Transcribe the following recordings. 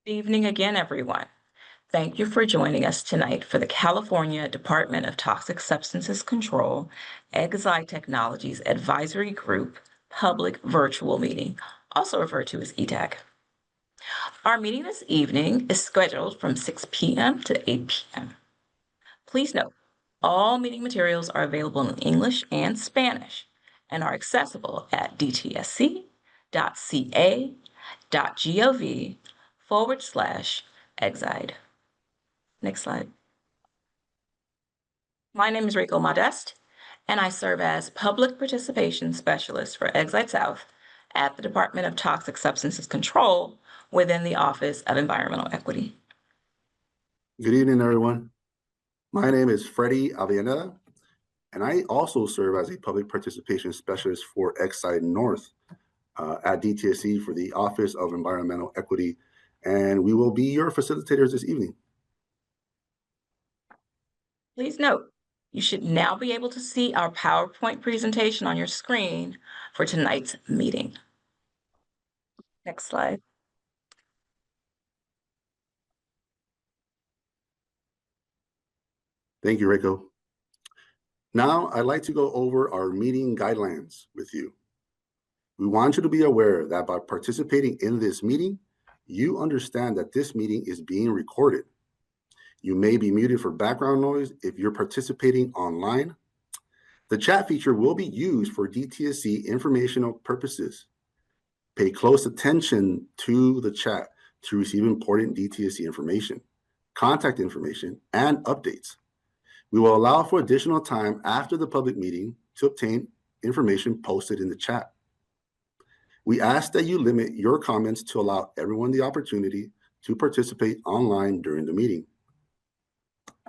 Good evening again, everyone. Thank you for joining us tonight for the California Department of Toxic Substances Control Exide Technologies Advisory Group Public Virtual Meeting, also referred to as ETAG. Our meeting this evening is scheduled from 6 p.m. to 8 p.m. Please note, all meeting materials are available in English and Spanish and are accessible at dtsc.ca.gov/Exide. Next slide. My name is Rico Modeste, and I serve as Public Participation Specialist for Exide South at the Department of Toxic Substances Control within the Office of Environmental Equity. Good evening, everyone. My name is Freddie Avellaneda, and I also serve as a Public Participation Specialist for Exide North at DTSC for the Office of Environmental Equity, and we will be your facilitators this evening. Please note, you should now be able to see our PowerPoint presentation on your screen for tonight's meeting. Next slide. Thank you, Rico. Now, I'd like to go over our meeting guidelines with you. We want you to be aware that by participating in this meeting, you understand that this meeting is being recorded. You may be muted for background noise if you're participating online. The chat feature will be used for DTSC informational purposes. Pay close attention to the chat to receive important DTSC information, contact information, and updates. We will allow for additional time after the public meeting to obtain information posted in the chat. We ask that you limit your comments to allow everyone the opportunity to participate online during the meeting.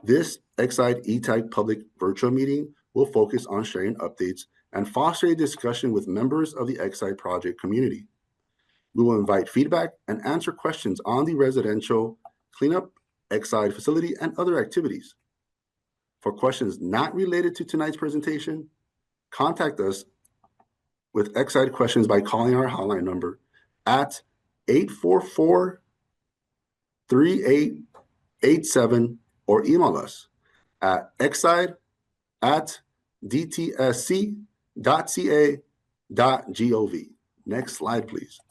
This Exide ETAG public virtual meeting will focus on sharing updates and foster a discussion with members of the Exide project community. We will invite feedback and answer questions on the residential cleanup, Exide facility, and other activities. For questions not related to tonight's presentation, contact us with Exide questions by calling our hotline number at 844-3887 or email us at exide@dtsc.ca.gov. Next slide, please.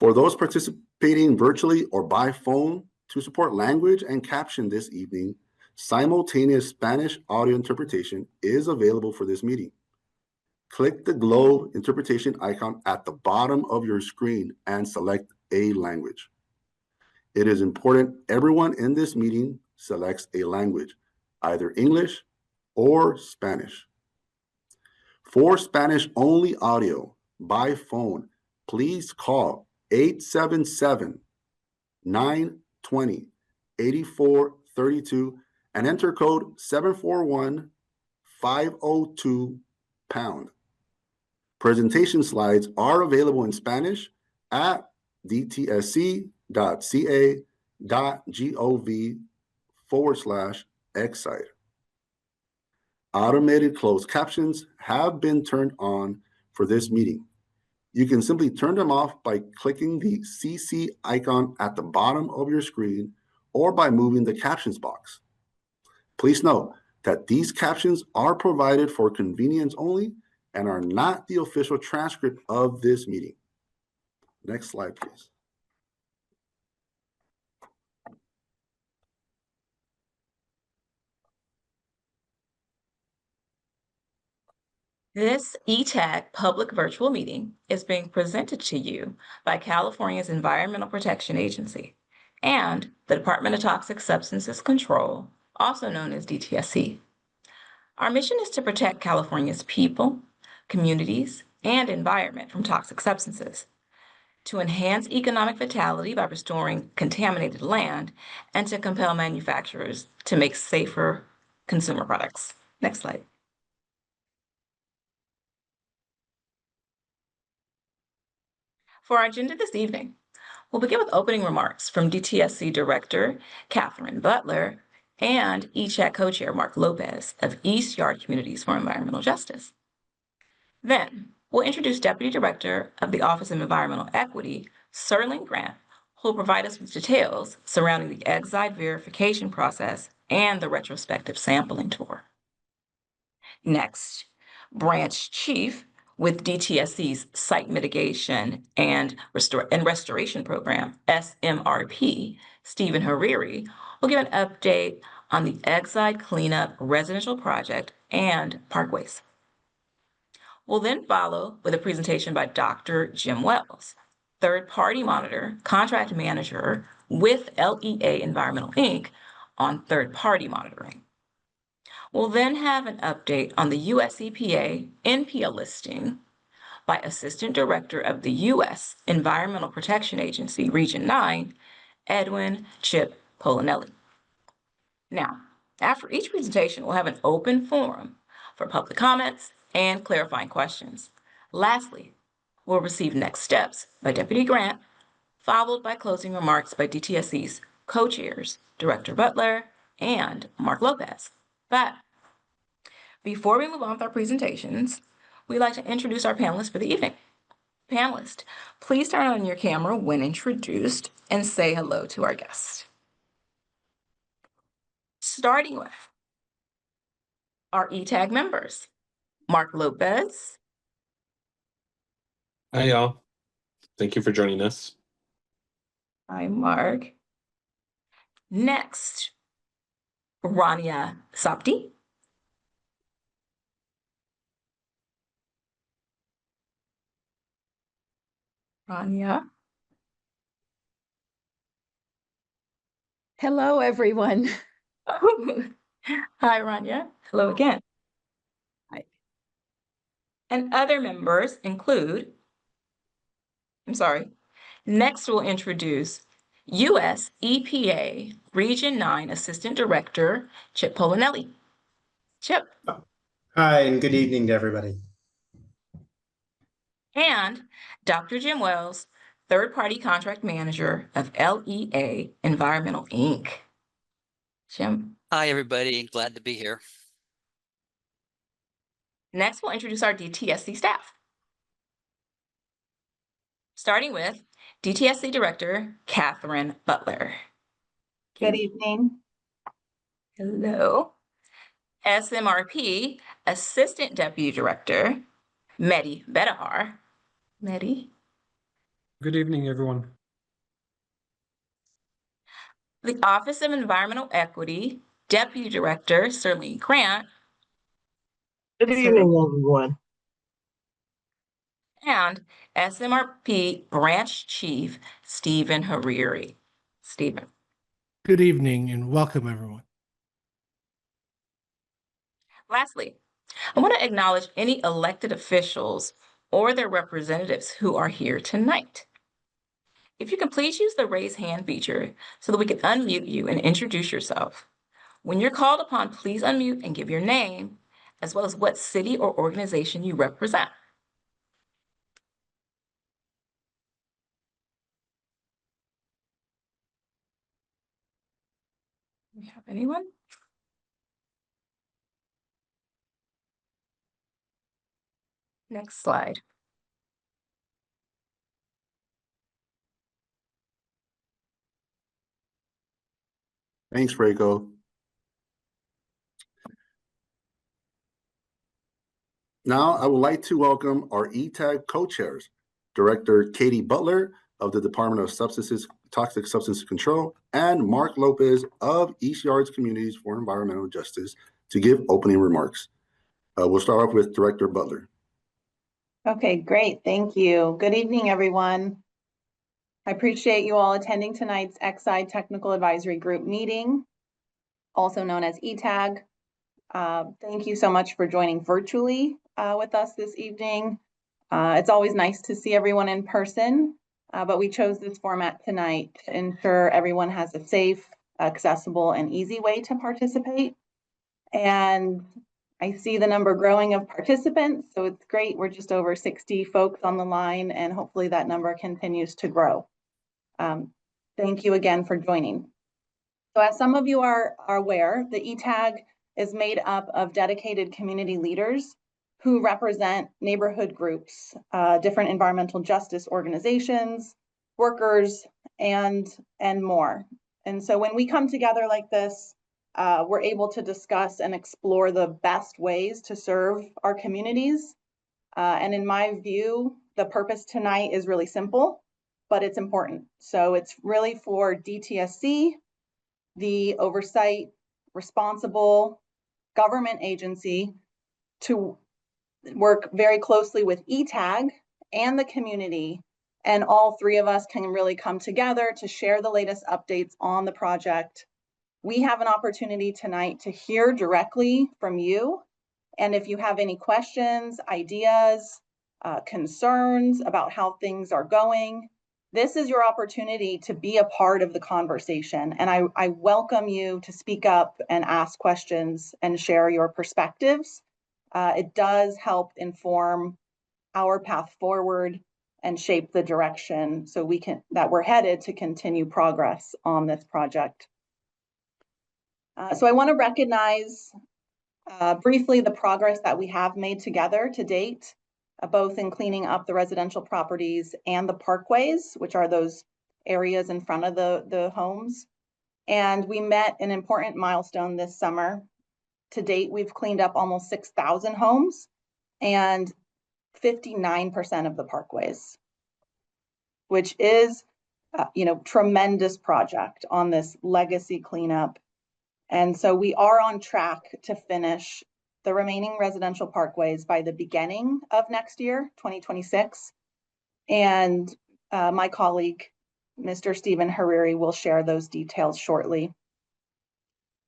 For those participating virtually or by phone, to support language and caption this evening, simultaneous Spanish audio interpretation is available for this meeting. Click the globe interpretation icon at the bottom of your screen and select a language. It is important everyone in this meeting selects a language, either English or Spanish. For Spanish-only audio by phone, please call 877-920-8432 and enter code 741-502#. Presentation slides are available in Spanish at dtsc.ca.gov/Exide. Automated closed captions have been turned on for this meeting. You can simply turn them off by clicking the CC icon at the bottom of your screen or by moving the captions box. Please note that these captions are provided for convenience only and are not the official transcript of this meeting. Next slide, please. This ETAG public virtual meeting is being presented to you by California's Environmental Protection Agency and the Department of Toxic Substances Control, also known as DTSC. Our mission is to protect California's people, communities, and environment from toxic substances, to enhance economic vitality by restoring contaminated land, and to compel manufacturers to make safer consumer products. Next slide. For our agenda this evening, we'll begin with opening remarks from DTSC Director Catherine Butler and ETAG Co-Chair Mark Lopez of East Yard Communities for Environmental Justice. Then we'll introduce Deputy Director of the Office of Environmental Equity, Serling Grant, who will provide us with details surrounding the Exide verification process and the retrospective sampling tour. Next, Branch Chief with DTSC's Site Mitigation and Restoration Program, SMRP, Stephen Hariri, will give an update on the Exide Cleanup Residential Project and Parkways. We'll then follow with a presentation by Dr. Jim Wells, third-party monitor, contract manager with LEA Environmental, Inc. on third-party monitoring. We'll then have an update on the US EPA NPL listing by Assistant Director of the U.S. Environmental Protection Agency, Region 9, Edwin Chip Polinelli. Now, after each presentation, we'll have an open forum for public comments and clarifying questions. Lastly, we'll receive next steps by Deputy Grant, followed by closing remarks by DTSC's co-chairs, Director Butler and Mark Lopez. But before we move on with our presentations, we'd like to introduce our panelists for the evening. Panelists, please turn on your camera when introduced and say hello to our guest. Starting with our ETAG members, Mark Lopez. Hi, y'all. Thank you for joining us. Hi, Mark. Next, Rania Sapti. Rania. Hello, everyone. Hi, Rania. Hello again. Hi. And other members include, next we'll introduce US EPA Region 9 Assistant Director, Chip Polinelli. Chip. Hi, and good evening to everybody. And Dr. Jim Wells, third-party contract manager of LEA Environmental, Inc. Jim. Hi, everybody. Glad to be here. Next, we'll introduce our DTSC staff. Starting with DTSC Director, Catherine Butler. Good evening. Hello. SMRP Assistant Deputy Director, Mehdi Bedahar. Mehdi. Good evening, everyone. The Office of Environmental Equity, Deputy Director, Serling Grant. Good evening, everyone. And SMRP Branch Chief, Stephen Hariri. Stephen. Good evening and welcome, everyone. Lastly, I want to acknowledge any elected officials or their representatives who are here tonight. If you can please use the raise hand feature so that we can unmute you and introduce yourself. When you're called upon, please unmute and give your name, as well as what city or organization you represent. Do we have anyone? Next slide. Thanks, Reiko. Now, I would like to welcome our ETAG co-chairs, Director Katie Butler of the Department of Toxic Substance Control, and Mark Lopez of East Yards Communities for Environmental Justice to give opening remarks. We'll start off with Director Butler. Okay, great. Thank you. Good evening, everyone. I appreciate you all attending tonight's Exide Technical Advisory Group meeting, also known as ETAG. Thank you so much for joining virtually with us this evening. It's always nice to see everyone in person, but we chose this format tonight to ensure everyone has a safe, accessible, and easy way to participate. And I see the number growing of participants, so it's great. We're just over 60 folks on the line, and hopefully that number continues to grow. Thank you again for joining. So as some of you are aware, the ETAG is made up of dedicated community leaders who represent neighborhood groups, different environmental justice organizations, workers, and more. And so when we come together like this, we're able to discuss and explore the best ways to serve our communities. And in my view, the purpose tonight is really simple, but it's important. So it's really for DTSC, the oversight responsible government agency, to work very closely with ETAG and the community, and all three of us can really come together to share the latest updates on the project. We have an opportunity tonight to hear directly from you, and if you have any questions, ideas, concerns about how things are going, this is your opportunity to be a part of the conversation. And I welcome you to speak up and ask questions and share your perspectives. It does help inform our path forward and shape the direction so that we're headed to continue progress on this project. So I want to recognize briefly the progress that we have made together to date, both in cleaning up the residential properties and the parkways, which are those areas in front of the homes. And we met an important milestone this summer. To date, we've cleaned up almost 6,000 homes and 59% of the parkways, which is, tremendous project on this legacy cleanup. And so we are on track to finish the remaining residential parkways by the beginning of next year, 2026. And my colleague, Mr. Stephen Hariri, will share those details shortly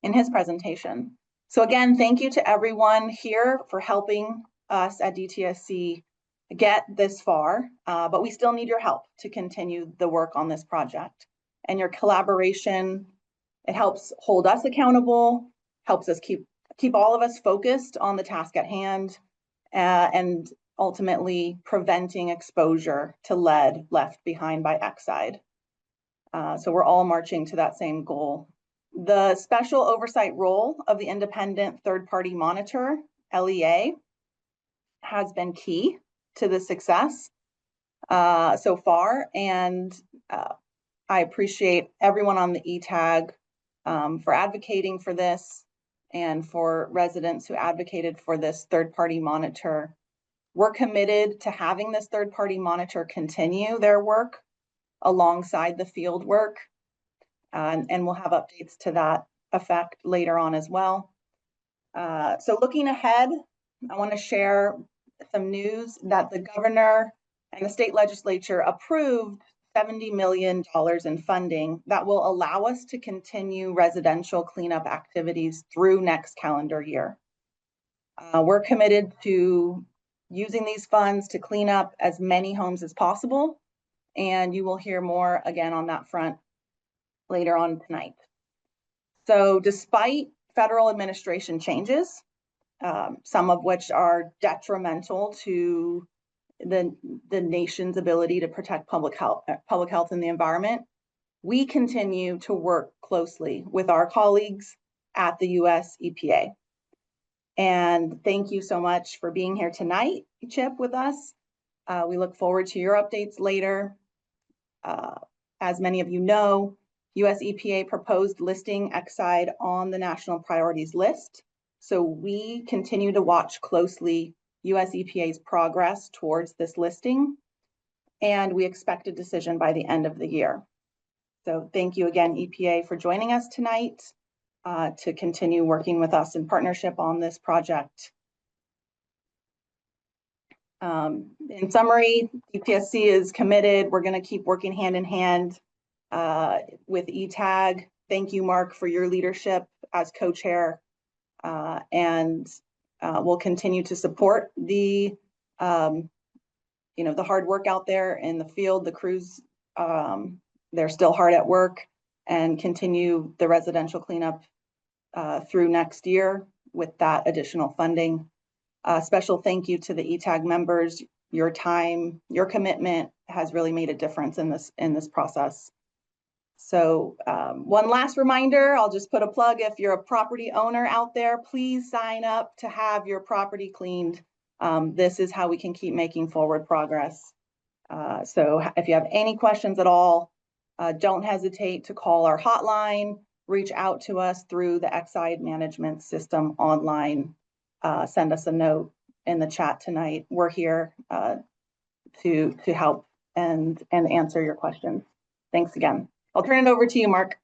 in his presentation. So again, thank you to everyone here for helping us at DTSC get this far, but we still need your help to continue the work on this project. And your collaboration, it helps hold us accountable, helps us keep all of us focused on the task at hand, and ultimately preventing exposure to lead left behind by Exide. So we're all marching to that same goal. The special oversight role of the independent third-party monitor, LEA, has been key to the success so far. And I appreciate everyone on the ETAG for advocating for this, and for residents who advocated for this third-party monitor. We're committed to having this third-party monitor continue their work alongside the field work, and we'll have updates to that effect later on as well. So looking ahead, I want to share some news that the governor and the state legislature approved $70 million in funding that will allow us to continue residential cleanup activities through next calendar year. We're committed to using these funds to clean up as many homes as possible, and you will hear more again on that front later on tonight. So despite federal administration changes, some of which are detrimental to the nation's ability to protect public health and the environment, we continue to work closely with our colleagues at the US EPA. And thank you so much for being here tonight, Chip, with us. We look forward to your updates later. As many of you know, US EPA proposed listing Exide on the national priorities list. So we continue to watch closely US EPA's progress towards this listing, and we expect a decision by the end of the year. So thank you again, EPA, for joining us tonight to continue working with us in partnership on this project. In summary, DTSC is committed. We're going to keep working hand in hand with ETAG. Thank you, Mark, for your leadership as co-chair, and we'll continue to support the hard work out there in the field. The crews, they're still hard at work, and continue the residential cleanup through next year with that additional funding. Special thank you to the ETAG members. Your time, your commitment has really made a difference in this process. So one last reminder, I'll just put a plug. If you're a property owner out there, please sign up to have your property cleaned. This is how we can keep making forward progress. So if you have any questions at all, don't hesitate to call our hotline, reach out to us through the Exide management system online. Send us a note in the chat tonight. We're here to help and answer your questions. Thanks again. I'll turn it over to you, Mark.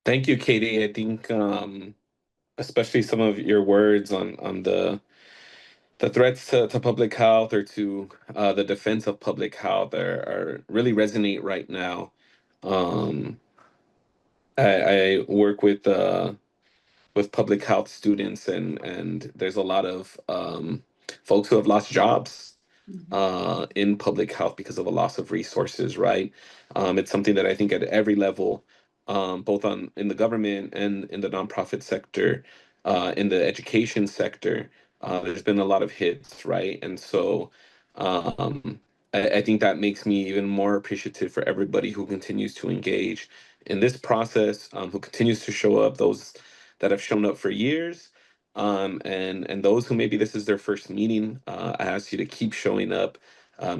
Thank you, Katie. I think especially some of your words on the threats to public health or to the defense of public health are really resonate right now. I work with public health students, and there's a lot of folks who have lost jobs in public health because of a loss of resources, right? It's something that I think at every level, both in the government and in the nonprofit sector, in the education sector, there's been a lot of hits, right? And so I think that makes me even more appreciative for everybody who continues to engage in this process, who continues to show up, those that have shown up for years, and those who maybe this is their first meeting. I ask you to keep showing up,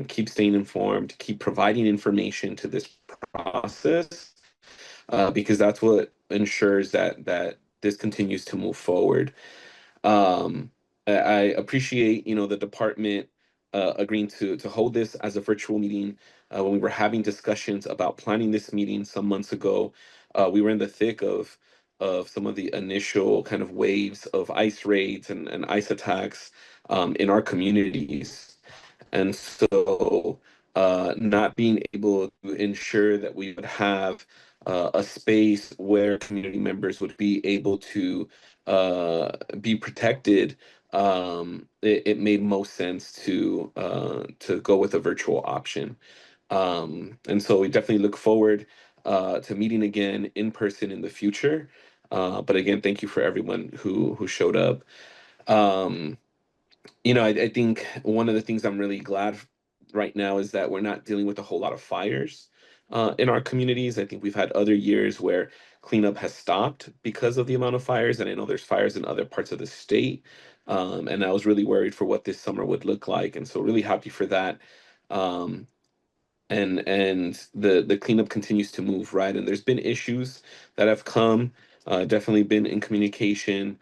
keep staying informed, keep providing information to this process, because that's what ensures that this continues to move forward. I appreciate, the department agreeing to hold this as a virtual meeting. When we were having discussions about planning this meeting some months ago, we were in the thick of some of the initial kind of waves of ICE raids and ICE attacks in our communities. And so not being able to ensure that we would have a space where community members would be able to be protected, it made most sense to go with a virtual option. And so we definitely look forward to meeting again in person in the future. But again, thank you for everyone who showed up. Um, I think one of the things I'm really glad right now is that we're not dealing with a whole lot of fires in our communities. I think we've had other years where cleanup has stopped because of the amount of fires, and I know there's fires in other parts of the state. And I was really worried for what this summer would look like, and so really happy for that. Um, and the cleanup continues to move, right, and there's been issues that have come, definitely been in communication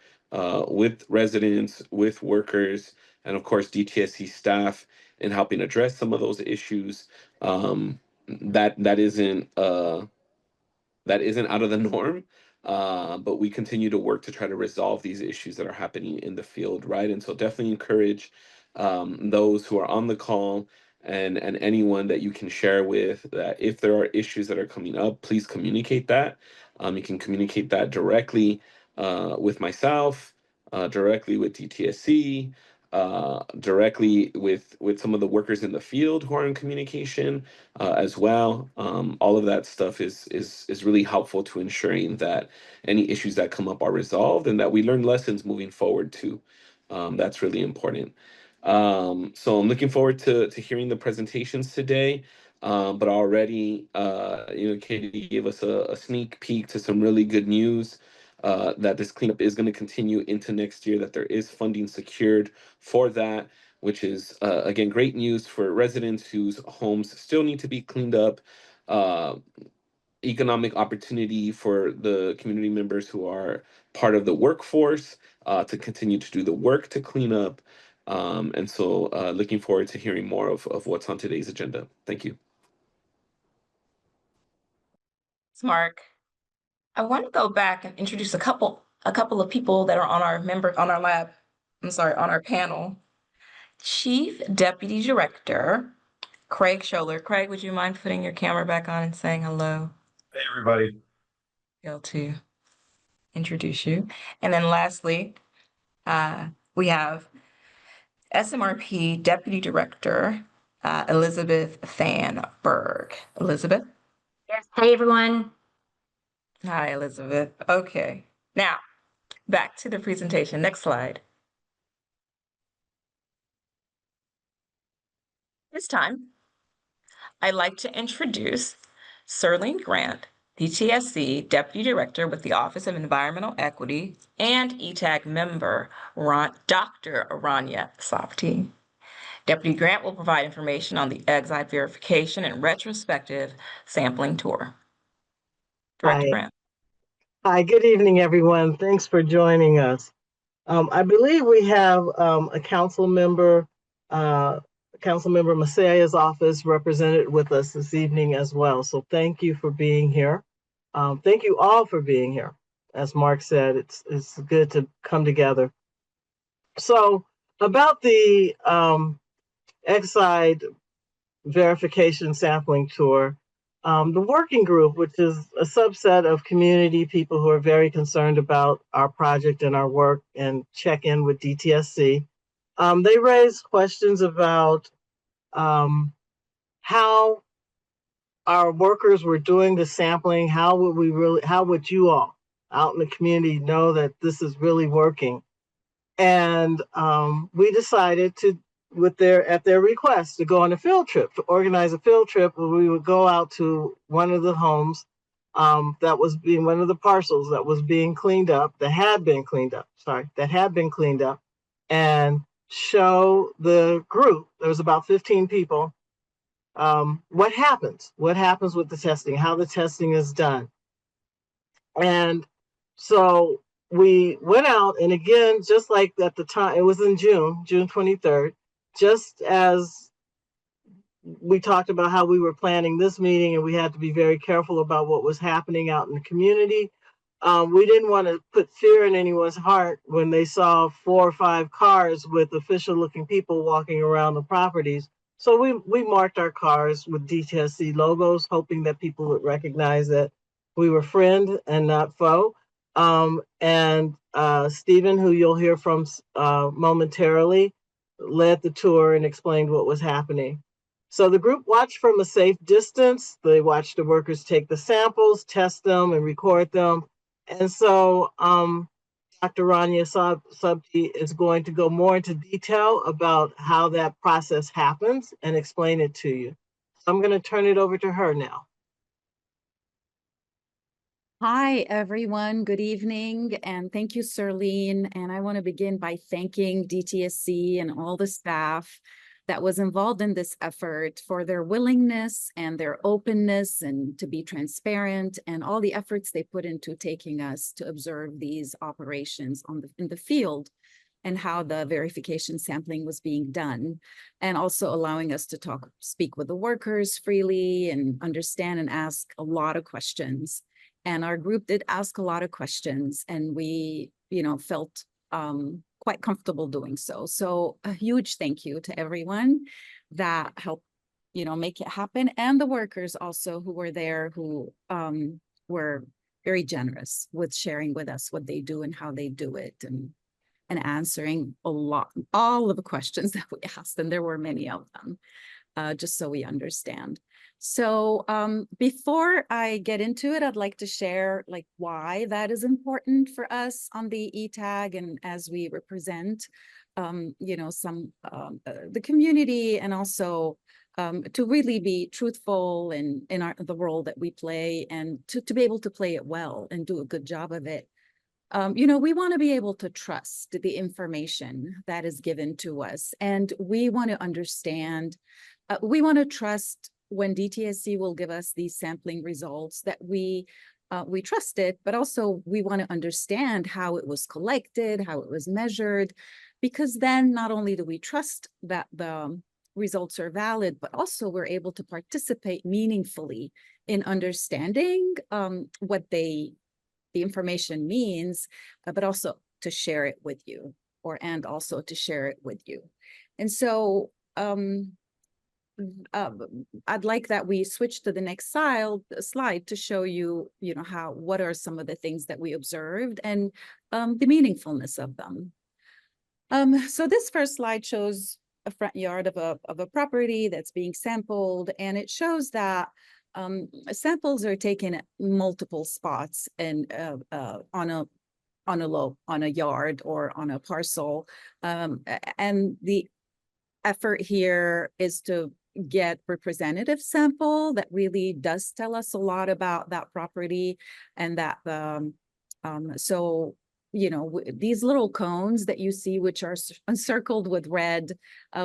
with residents, with workers, and of course DTSC staff in helping address some of those issues. That isn't out of the norm, but we continue to work to try to resolve these issues that are happening in the field, right? And so definitely encourage those who are on the call and anyone that you can share with that if there are issues that are coming up, please communicate that. You can communicate that directly with myself, directly with DTSC, directly with some of the workers in the field who are in communication as well. All of that stuff is really helpful to ensuring that any issues that come up are resolved and that we learn lessons moving forward too. That's really important. So I'm looking forward to hearing the presentations today. But already, Katie gave us a sneak peek to some really good news. That this cleanup is going to continue into next year, that there is funding secured for that, which is, again, great news for residents whose homes still need to be cleaned up, uh, economic opportunity for the community members who are part of the workforce to continue to do the work to clean up. And so looking forward to hearing more of what's on today's agenda. Thank you. Mark, I want to go back and introduce a couple of people that are on our panel. Chief Deputy Director Craig Scholler. Craig, would you mind putting your camera back on and saying hello? Hey, everybody. Able to introduce you. And then lastly, we have SMRP Deputy Director Elizabeth Fanberg. Elizabeth? Yes. Hey, everyone. Hi, Elizabeth. Okay. Now, back to the presentation. Next slide. This time, I'd like to introduce Serlene Grant, DTSC Deputy Director with the Office of Environmental Equity, and ETAG member Dr. Aranya Safti. Deputy Grant will provide information on the Exide verification and retrospective sampling tour. Director Hi. Grant. Hi, good evening, everyone. Thanks for joining us. I believe we have a council member, Councilmember Masaya's office represented with us this evening as well. So thank you for being here. Thank you all for being here. As Mark said, it's good to come together. So about the Exide verification sampling tour, the working group, which is a subset of community people who are very concerned about our project and our work and check in with DTSC, they raised questions about how our workers were doing the sampling. How would you all out in the community know that this is really working? And we decided to, at their request, to go on a field trip, to organize a field trip where we would go out to one of the homes that was being, one of the parcels that was being cleaned up, that had been cleaned up, and show the group, there was about 15 people, what happens with the testing, how the testing is done. And so we went out, and again, just like at the time, it was in June 23rd, just as we talked about how we were planning this meeting and we had to be very careful about what was happening out in the community. We didn't want to put fear in anyone's heart when they saw 4 or 5 cars with official looking people walking around the properties. So we marked our cars with DTSC logos, hoping that people would recognize that we were friend and not foe. And Stephen, who you'll hear from momentarily, led the tour and explained what was happening. So the group watched from a safe distance. They watched the workers take the samples, test them, and record them. And so Dr. Rania Subti is going to go more into detail about how that process happens and explain it to you. So I'm going to turn it over to her now. Hi, everyone. Good evening. And thank you, Serlene. And I want to begin by thanking DTSC and all the staff that was involved in this effort for their willingness and their openness and to be transparent and all the efforts they put into taking us to observe these operations in the field and how the verification sampling was being done, and also allowing us to speak with the workers freely and understand and ask a lot of questions. And our group did ask a lot of questions, and we, felt quite comfortable doing so. So a huge thank you to everyone that helped, make it happen, and the workers also who were there, who were very generous with sharing with us what they do and how they do it, and answering all of the questions that we asked, and there were many of them, just so we understand. So before I get into it, I'd like to share why that is important for us on the ETAG, and as we represent, the community, and also to really be truthful in the role that we play, and to be able to play it well and do a good job of it. We want to be able to trust the information that is given to us, and we want to understand, we want to trust when DTSC will give us these sampling results that we trust it, but also we want to understand how it was collected, how it was measured, because then not only do we trust that the results are valid, but also we're able to participate meaningfully in understanding what the information means, but also to share it with you, and also to share it with you. And so I'd like that we switch to the next slide to show you, what are some of the things that we observed and the meaningfulness of them. So this first slide shows a front yard of a property that's being sampled, and it shows that samples are taken at multiple spots and on a yard or on a parcel, and the effort here is to get representative sample that really does tell us a lot about that property, and that so you know, these little cones that you see, which are encircled with red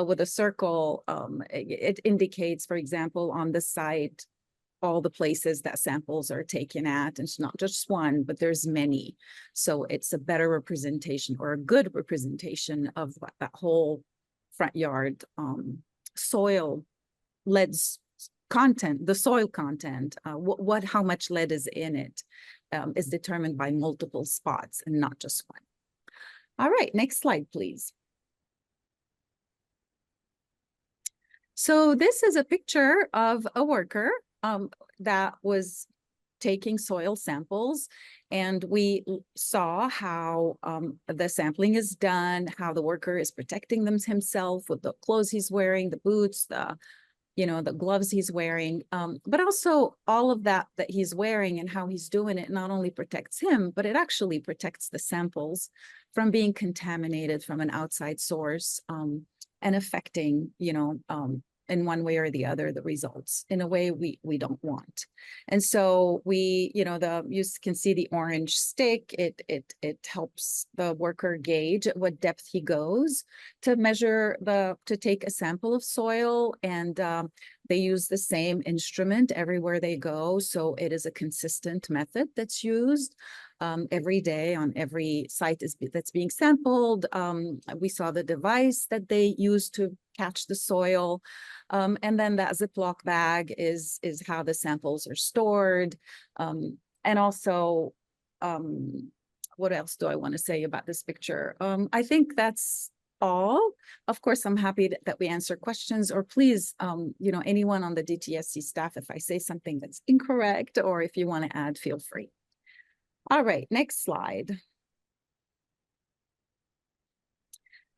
with a circle, it indicates, for example, on the site, all the places that samples are taken at. And it's not just one, but there's many. So it's a better representation, or a good representation, of that whole front yard soil lead's content, the soil content, how much lead is in it, is determined by multiple spots and not just one. All right, next slide, please. So this is a picture of a worker that was taking soil samples, and we saw how the sampling is done, how the worker is protecting himself with the clothes he's wearing, the boots, the gloves he's wearing, but also all of that he's wearing and how he's doing it not only protects him, but it actually protects the samples from being contaminated from an outside source, and affecting, in one way or the other, the results in a way we don't want. And so you can see the orange stick. It helps the worker gauge at what depth he goes to measure to take a sample of soil, and they use the same instrument everywhere they go. So it is a consistent method that's used every day on every site that's being sampled. We saw the device that they use to catch the soil. And then that Ziploc bag is how the samples are stored. And also, what else do I want to say about this picture? I think that's all. Of course, I'm happy that we answer questions, or please, anyone on the DTSC staff, if I say something that's incorrect, or if you want to add, feel free. All right, next slide.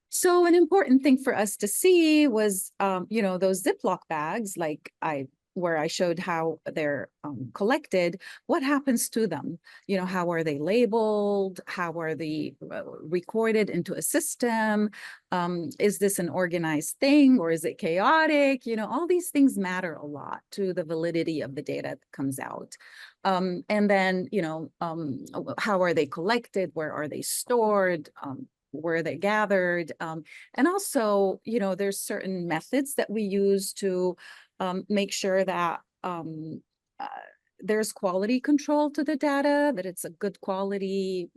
So an important thing for us to see was, those Ziploc bags, where I showed how they're collected. What happens to them? How are they labeled? How are they recorded into a system? Is this an organized thing, or is it chaotic? All these things matter a lot to the validity of the data that comes out. And then, how are they collected? Where are they stored? Where they gathered? And also, there's certain methods that we use to make sure that there's quality control to the data, that it's a good quality,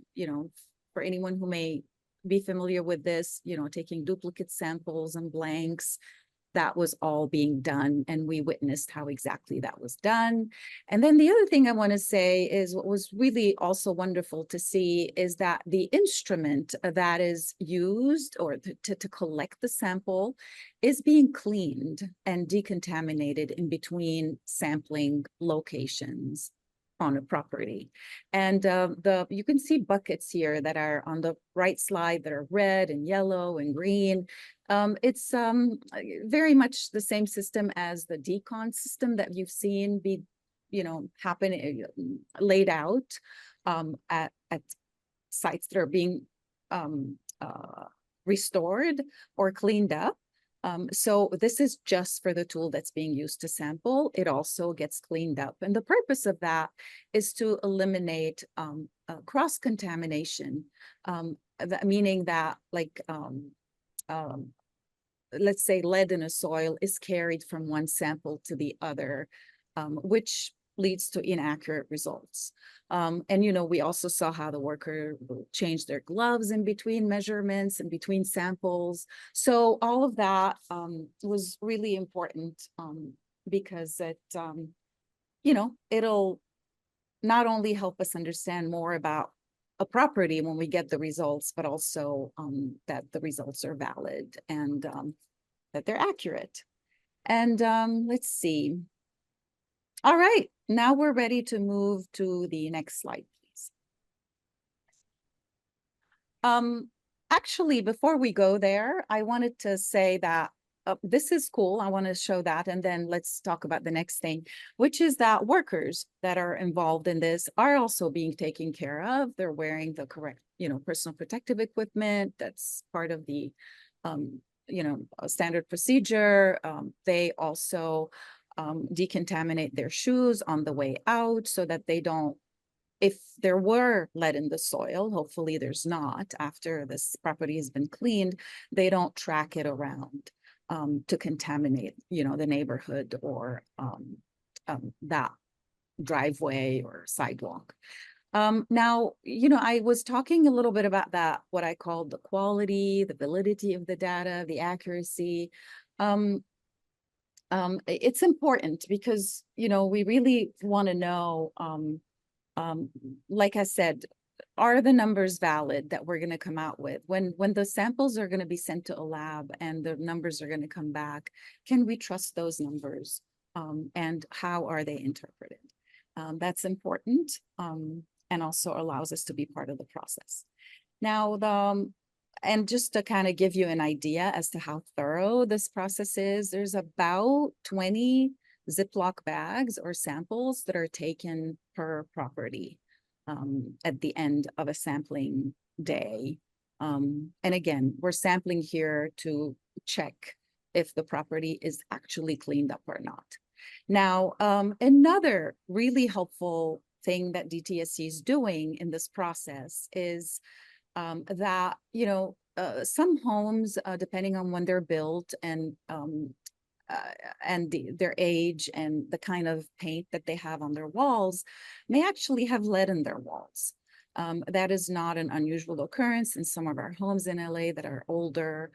for anyone who may be familiar with this, taking duplicate samples and blanks. That was all being done, and we witnessed how exactly that was done. And then the other thing I want to say is what was really also wonderful to see is that the instrument that is used or to collect the sample is being cleaned and decontaminated in between sampling locations on a property. And you can see buckets here that are on the right slide that are red and yellow and green. It's very much the same system as the decon system that you've seen be, happen laid out at sites that are being restored or cleaned up. So this is just for the tool that's being used to sample. It also gets cleaned up. And the purpose of that is to eliminate cross-contamination, meaning that let's say lead in a soil is carried from one sample to the other, which leads to inaccurate results. And, we also saw how the worker changed their gloves in between measurements and between samples. So all of that was really important because it'll not only help us understand more about a property when we get the results, but also that the results are valid and that they're accurate. And let's see. All right, now we're ready to move to the next slide, please. Actually, before we go there, I wanted to say that this is cool. I want to show that, and then let's talk about the next thing, which is that workers that are involved in this are also being taken care of. They're wearing the correct, personal protective equipment. That's part of the a standard procedure. They also decontaminate their shoes on the way out so that they don't, if there were lead in the soil, hopefully there's not after this property has been cleaned, they don't track it around to contaminate, the neighborhood or that driveway or sidewalk. Now, I was talking a little bit about that, what I called the quality, the validity of the data, the accuracy. It's important because, we really want to know, like I said, are the numbers valid that we're going to come out with? When the samples are going to be sent to a lab and the numbers are going to come back, can we trust those numbers? And how are they interpreted? That's important, and also allows us to be part of the process. Now, and just to kind of give you an idea as to how thorough this process is, there's about 20 Ziploc bags or samples that are taken per property at the end of a sampling day. And again, we're sampling here to check if the property is actually cleaned up or not. Now, another really helpful thing that DTSC is doing in this process is that, some homes, depending on when they're built and their age and the kind of paint that they have on their walls, may actually have lead in their walls. That is not an unusual occurrence in some of our homes in LA that are older,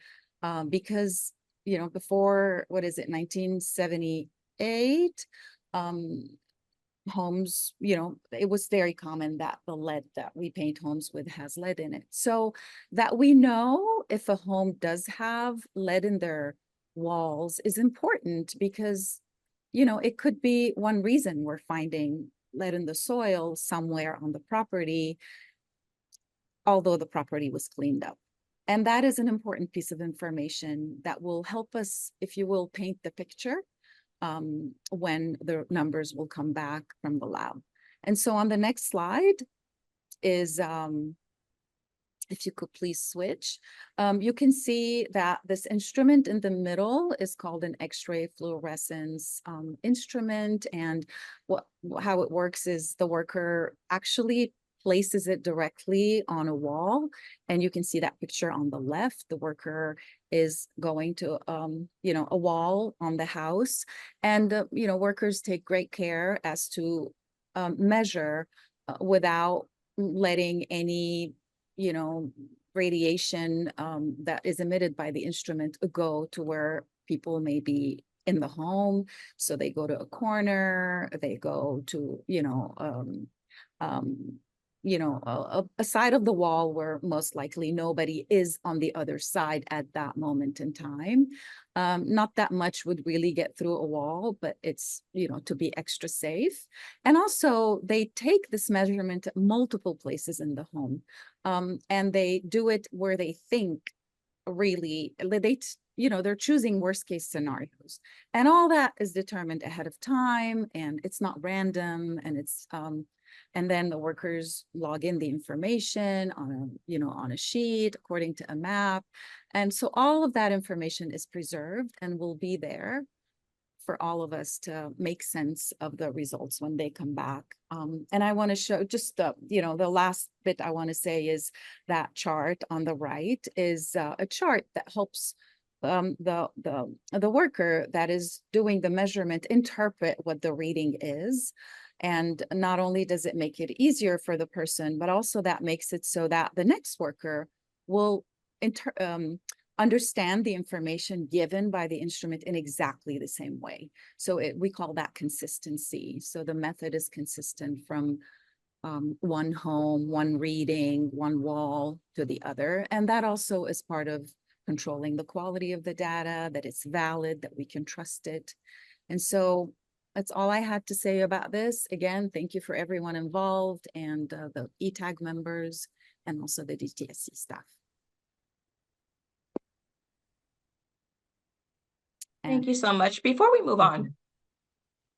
because, before, 1978, homes, it was very common that the lead that we paint homes with has lead in it. So that we know if a home does have lead in their walls is important because, it could be one reason we're finding lead in the soil somewhere on the property, although the property was cleaned up. And that is an important piece of information that will help us, if you will, paint the picture when the numbers will come back from the lab. And so on the next slide is, if you could please switch, you can see that this instrument in the middle is called an X-ray fluorescence instrument. And how it works is the worker actually places it directly on a wall. And you can see that picture on the left. The worker is going to, a wall on the house. And, workers take great care as to measure without letting any, radiation that is emitted by the instrument go to where people may be in the home. So they go to a corner, they go to, a side of the wall where most likely nobody is on the other side at that moment in time. Not that much would really get through a wall, but it's, to be extra safe. And also they take this measurement at multiple places in the home. And they do it where they think really, they're choosing worst case scenarios. And all that is determined ahead of time, and it's not random, and it's, and then the workers log in the information on a sheet according to a map. And so all of that information is preserved and will be there for all of us to make sense of the results when they come back. And I want to show just the last bit I want to say is that chart on the right is a chart that helps the worker that is doing the measurement interpret what the reading is. And not only does it make it easier for the person, but also that makes it so that the next worker will understand the information given by the instrument in exactly the same way. So we call that consistency. So the method is consistent from one home, one reading, one wall to the other. And that also is part of controlling the quality of the data, that it's valid, that we can trust it. And so that's all I had to say about this. Again, thank you for everyone involved and the ETAG members and also the DTSC staff. Thank you so much. Before we move on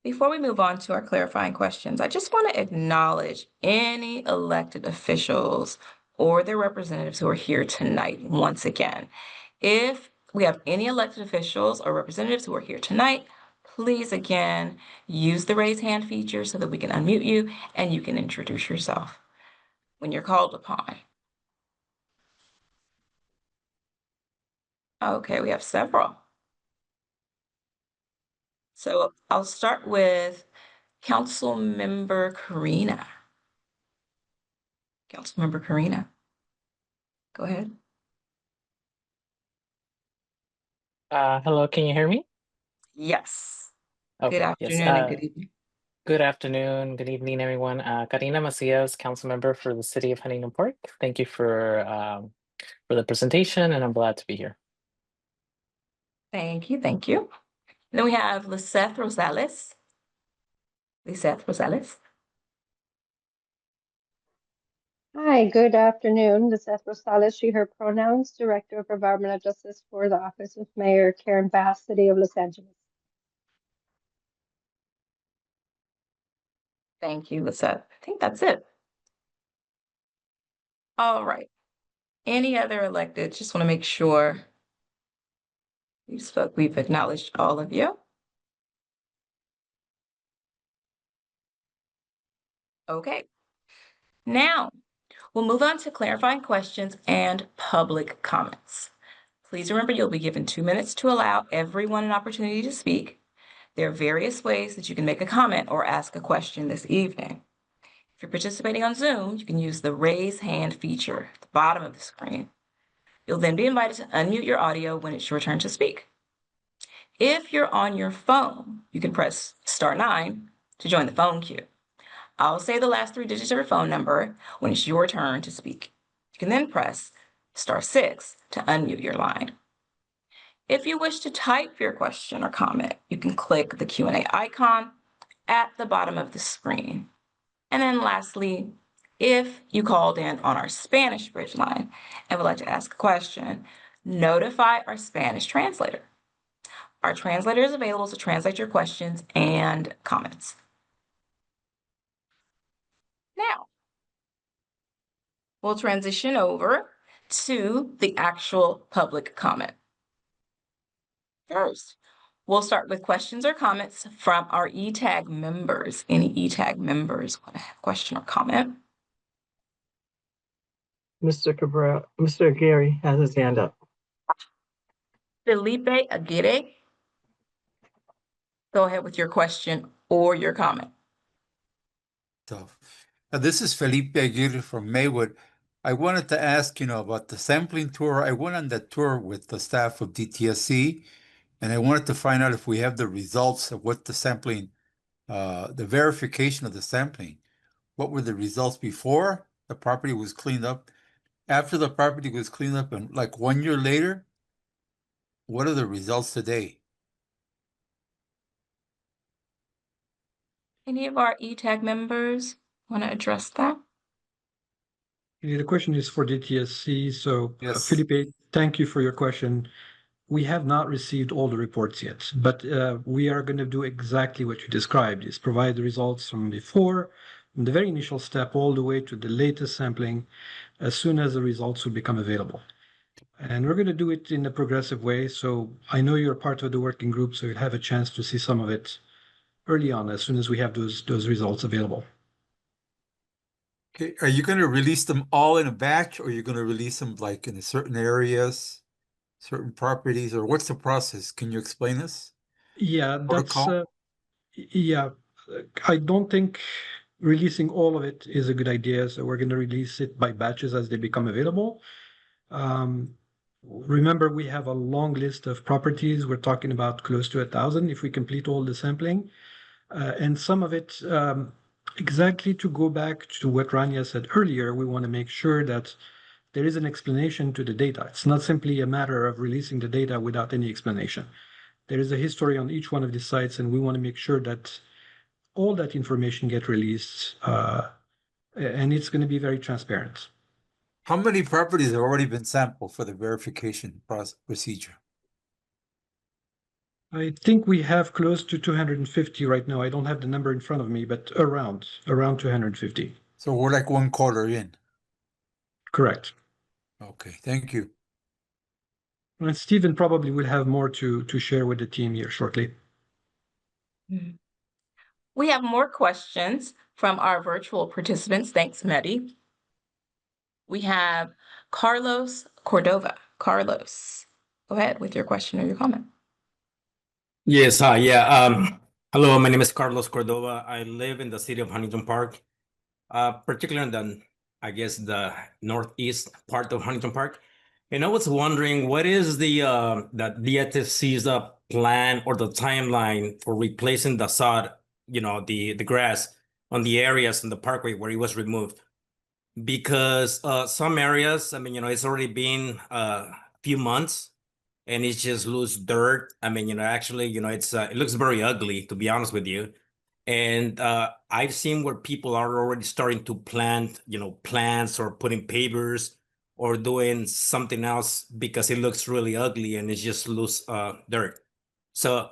to our clarifying questions, I just want to acknowledge any elected officials or their representatives who are here tonight once again. If we have any elected officials or representatives who are here tonight, please again use the raise hand feature so that we can unmute you and you can introduce yourself when you're called upon. Okay, we have several. So I'll start with Councilmember Karina. Councilmember Karina, go ahead. Hello, can you hear me? Yes. Good Okay, yes. afternoon and good evening. Good afternoon, good evening, everyone. Karina Macias, council member for the city of Huntington Park. Thank you for the presentation, and I'm glad to be here. Thank you, thank you. Then we have Liseth Rosales. Liseth Rosales. Hi, good afternoon. This is Rosales, she, her pronouns, Director of Environmental Justice for the Office of Mayor Karen Bass, City of Los Angeles. Thank you, Lisette. I think that's it. All right. Any other elected? Just want to make sure we've acknowledged all of you. Okay. Now, we'll move on to clarifying questions and public comments. Please remember you'll be given 2 minutes to allow everyone an opportunity to speak. There are various ways that you can make a comment or ask a question this evening. If you're participating on Zoom, you can use the raise hand feature at the bottom of the screen. You'll then be invited to unmute your audio when it's your turn to speak. If you're on your phone, you can press *9 to join the phone queue. I'll say the last 3 digits of your phone number when it's your turn to speak. You can then press *6 to unmute your line. If you wish to type your question or comment, you can click the Q&A icon at the bottom of the screen. And then lastly, if you called in on our Spanish bridge line and would like to ask a question, notify our Spanish translator. Our translator is available to translate your questions and comments. Now, we'll transition over to the actual public comment. First, we'll start with questions or comments from our ETAG members. Any ETAG members want to have a question or comment? Mr. Cabral, Mr. Gary has his hand up. Felipe Aguirre, go ahead with your question or your comment. So, this is Felipe Aguirre from Maywood. I wanted to ask, about the sampling tour. I went on that tour with the staff of DTSC, and I wanted to find out if we have the results of what the sampling, the verification of the sampling. What were the results before the property was cleaned up? After the property was cleaned up, and like 1 year later, what are the results today? Any of our ETAG members want to address that? The question is for DTSC. So, Yes. Felipe, thank you for your question. We have not received all the reports yet, but we are going to do exactly what you described, is provide the results from before, from the very initial step, all the way to the latest sampling, as soon as the results will become available. And we're going to do it in a progressive way. So I know you're part of the working group, so you'll have a chance to see some of it early on, as soon as we have those results available. Okay, are you going to release them all in a batch, or are you going to release them like in certain areas, certain properties, or what's the process? Can you explain this? Yeah, that's Protocol? yeah. I don't think releasing all of it is a good idea. So we're going to release it by batches as they become available. Remember, we have a long list of properties. We're talking about close to 1,000 if we complete all the sampling. And some of it, exactly to go back to what Rania said earlier, we want to make sure that there is an explanation to the data. It's not simply a matter of releasing the data without any explanation. There is a history on each one of these sites, and we want to make sure that all that information get released, and it's going to be very transparent. How many properties have already been sampled for the verification procedure? I think we have close to 250 right now. I don't have the number in front of me, but around 250. So we're like 1/4 in. Correct. Okay, thank you. And Stephen probably will have more to share with the team here shortly. We have more questions from our virtual participants. Thanks, Mehdi. We have Carlos Cordova. Carlos, go ahead with your question or your comment. Yes, hi. Yeah. Hello, my name is Carlos Cordova. I live in the city of Huntington Park, particularly in the, I guess, the northeast part of Huntington Park. And I was wondering, what is the DTSC's plan or the timeline for replacing the sod, the grass on the areas in the parkway where it was removed? Because some areas, I mean, it's already been a few months and it's just loose dirt. I mean, actually, it's it looks very ugly, to be honest with you. And I've seen where people are already starting to plant, plants or putting pavers or doing something else because it looks really ugly and it's just loose dirt. So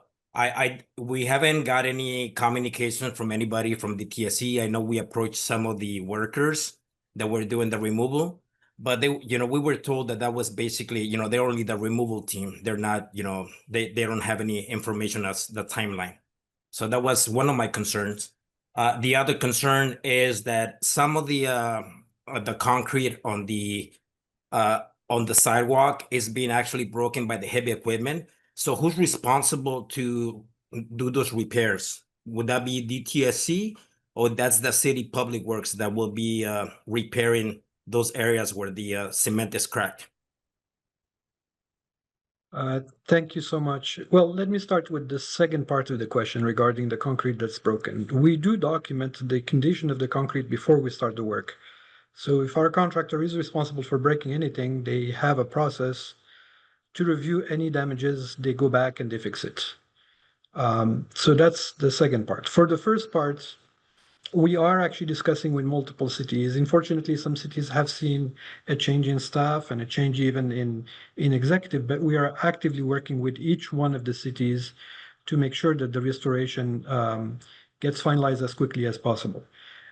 we haven't got any communication from anybody from the DTSC. I know we approached some of the workers that were doing the removal, but they, we were told that that was basically, they're only the removal team. They're not, they don't have any information as the timeline. So that was one of my concerns. The other concern is that some of the concrete on the sidewalk is being actually broken by the heavy equipment. So who's responsible to do those repairs? Would that be DTSC or that's the city public works that will be repairing those areas where the cement is cracked? Thank you so much. Well, let me start with the second part of the question regarding the concrete that's broken. We do document the condition of the concrete before we start the work. So if our contractor is responsible for breaking anything, they have a process to review any damages, they go back and they fix it. So that's the second part. For the first part, we are actually discussing with multiple cities. Unfortunately, some cities have seen a change in staff and a change even in executive, but we are actively working with each one of the cities to make sure that the restoration gets finalized as quickly as possible.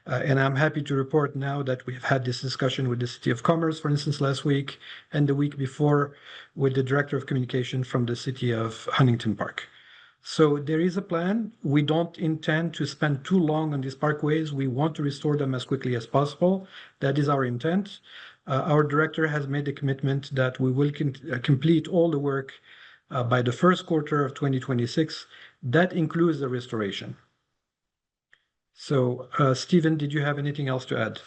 And I'm happy to report now that we've had this discussion with the City of Commerce, for instance, last week, and the week before with the Director of Communication from the City of Huntington Park. So there is a plan. We don't intend to spend too long on these parkways. We want to restore them as quickly as possible. That is our intent. Our director has made a commitment that we will complete all the work by the first quarter of 2026. That includes the restoration. So, Stephen, did you have anything else to add?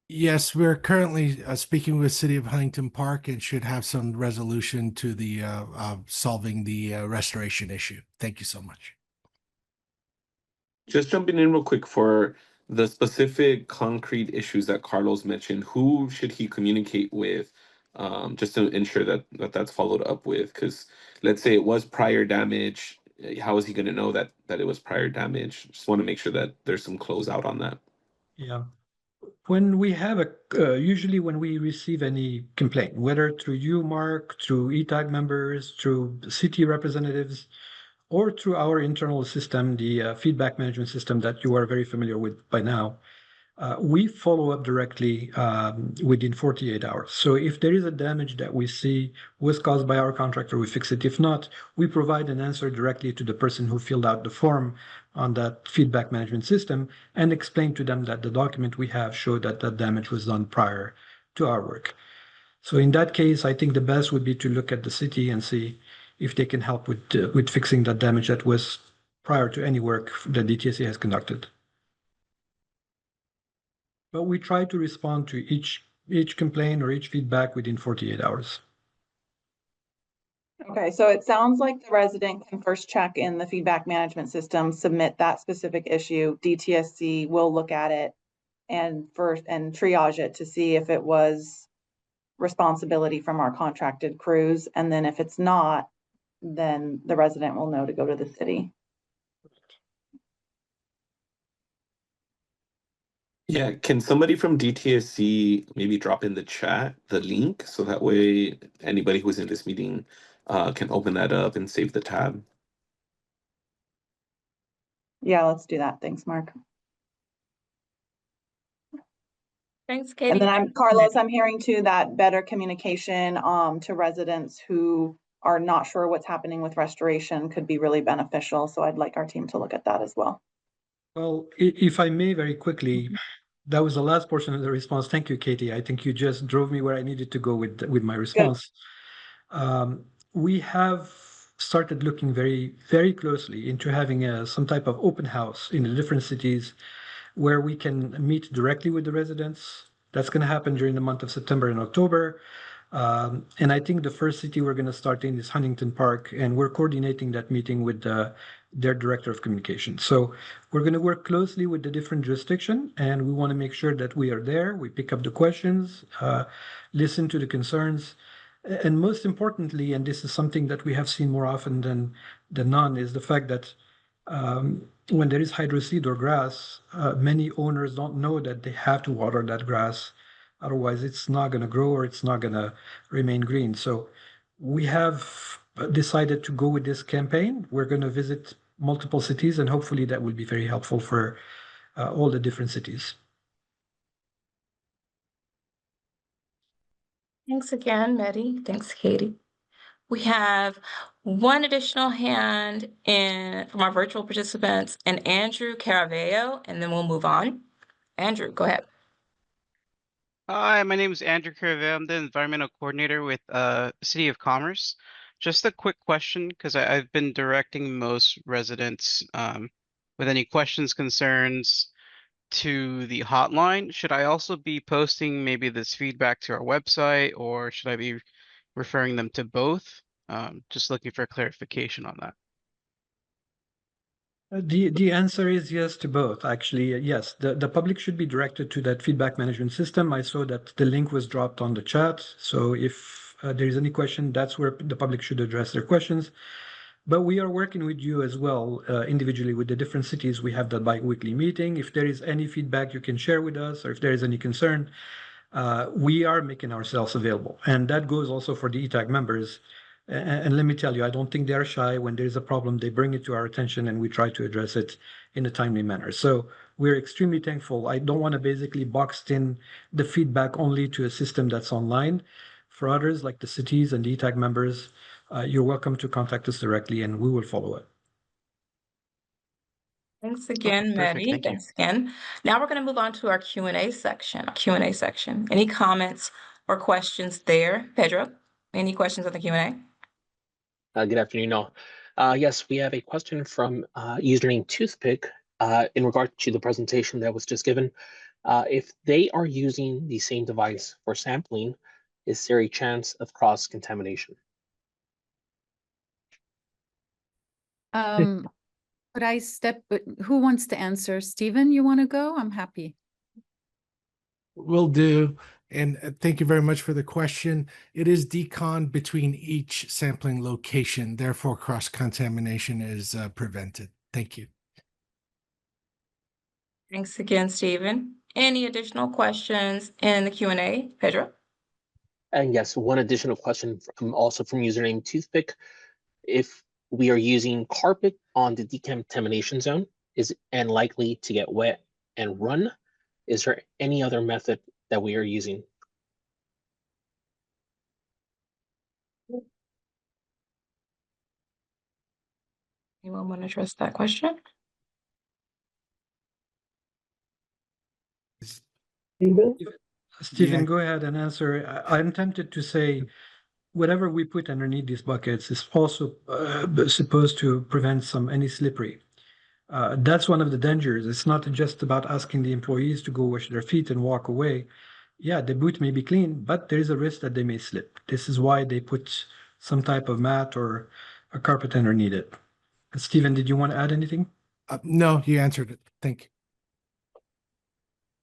Yes, we're currently speaking with City of Huntington Park and should have some resolution to the solving the restoration issue. Thank you so much. Just jumping in real quick for the specific concrete issues that Carlos mentioned, who should he communicate with just to ensure that that's followed up with? Because let's say it was prior damage, how is he going to know that it was prior damage? Just want to make sure that there's some closeout on that. Yeah. When we have usually when we receive any complaint, whether through you, Mark, through ETAG members, through city representatives, or through our internal system, the feedback management system that you are very familiar with by now, we follow up directly within 48 hours. So if there is a damage that we see was caused by our contractor, we fix it. If not, we provide an answer directly to the person who filled out the form on that feedback management system and explain to them that the document we have showed that that damage was done prior to our work. So in that case, I think the best would be to look at the city and see if they can help with fixing that damage that was prior to any work that DTSC has conducted. But we try to respond to each complaint or each feedback within 48 hours. Okay, so it sounds like the resident can first check in the feedback management system, submit that specific issue. DTSC will look at it and triage it to see if it was responsibility from our contracted crews. And then if it's not, then the resident will know to go to the city. Yeah, can somebody from DTSC maybe drop in the chat the link so that way anybody who's in this meeting can open that up and save the tab? Yeah, let's do that. Thanks, Mark. Thanks, And Katie. then Carlos, I'm hearing too that better communication to residents who are not sure what's happening with restoration could be really beneficial. So I'd like our team to look at that as well. Well, if I may very quickly, that was the last portion of the response. Thank you, Katie. I think you just drove me where I needed to go with my response. We have started looking very, very closely into having some type of open house in the different cities where we can meet directly with the residents. That's going to happen during the month of September and October. And I think the first city we're going to start in is Huntington Park, and we're coordinating that meeting with their director of communication. So we're going to work closely with the different jurisdiction, and we want to make sure that we are there, we pick up the questions, listen to the concerns, and most importantly, and this is something that we have seen more often than none, is the fact that when there is hydroseed or grass, many owners don't know that they have to water that grass. Otherwise, it's not going to grow or it's not going to remain green. So we have decided to go with this campaign. We're going to visit multiple cities, and hopefully that will be very helpful for all the different cities. Thanks again, Mehdi. Thanks, Katie. We have one additional hand in from our virtual participants, and Andrew Caraveo, and then we'll move on. Andrew, go ahead. Hi, my name is Andrew Caraveo. I'm the environmental coordinator with City of Commerce. Just a quick question, because I've been directing most residents with any questions, concerns to the hotline. Should I also be posting maybe this feedback to our website, or should I be referring them to both? Just looking for clarification on that. The answer is yes to both. Actually, yes, the public should be directed to that feedback management system. I saw that the link was dropped on the chat. So if there is any question, that's where the public should address their questions. But we are working with you as well, individually with the different cities. We have that bi-weekly meeting. If there is any feedback you can share with us, or if there is any concern, we are making ourselves available. And that goes also for the ETAG members. And let me tell you, I don't think they are shy. When there's a problem, they bring it to our attention and we try to address it in a timely manner. So we're extremely thankful. I don't want to basically box in the feedback only to a system that's online. For others, like the cities and the ETAG members, you're welcome to contact us directly and we will follow it. Thanks again, perfect. Mehdi. Thank you. Thanks again. Now we're going to move on to our Q&A section. Any comments or questions there? Pedro, any questions on the Q&A? Good afternoon, all. Yes, we have a question from username Toothpick in regard to the presentation that was just given. If they are using the same device for sampling, is there a chance of cross-contamination? Could I who wants to answer? Stephen, you want to go? I'm happy. Will do. And thank you very much for the question. It is decon between each sampling location. Therefore, cross-contamination is prevented. Thank you. Thanks again, Stephen. Any additional questions in the Q&A, Pedro? And yes, one additional question also from username Toothpick. If we are using carpet on the decontamination zone and likely to get wet and run, is there any other method that we are using? Anyone want to address that question? Stephen, Yeah. go ahead and answer. I'm tempted to say whatever we put underneath these buckets is also supposed to prevent any slippery. That's one of the dangers. It's not just about asking the employees to go wash their feet and walk away. Yeah, the boot may be clean, but there is a risk that they may slip. This is why they put some type of mat or a carpet underneath it. Stephen, did you want to add anything? No, you answered it. Thank you.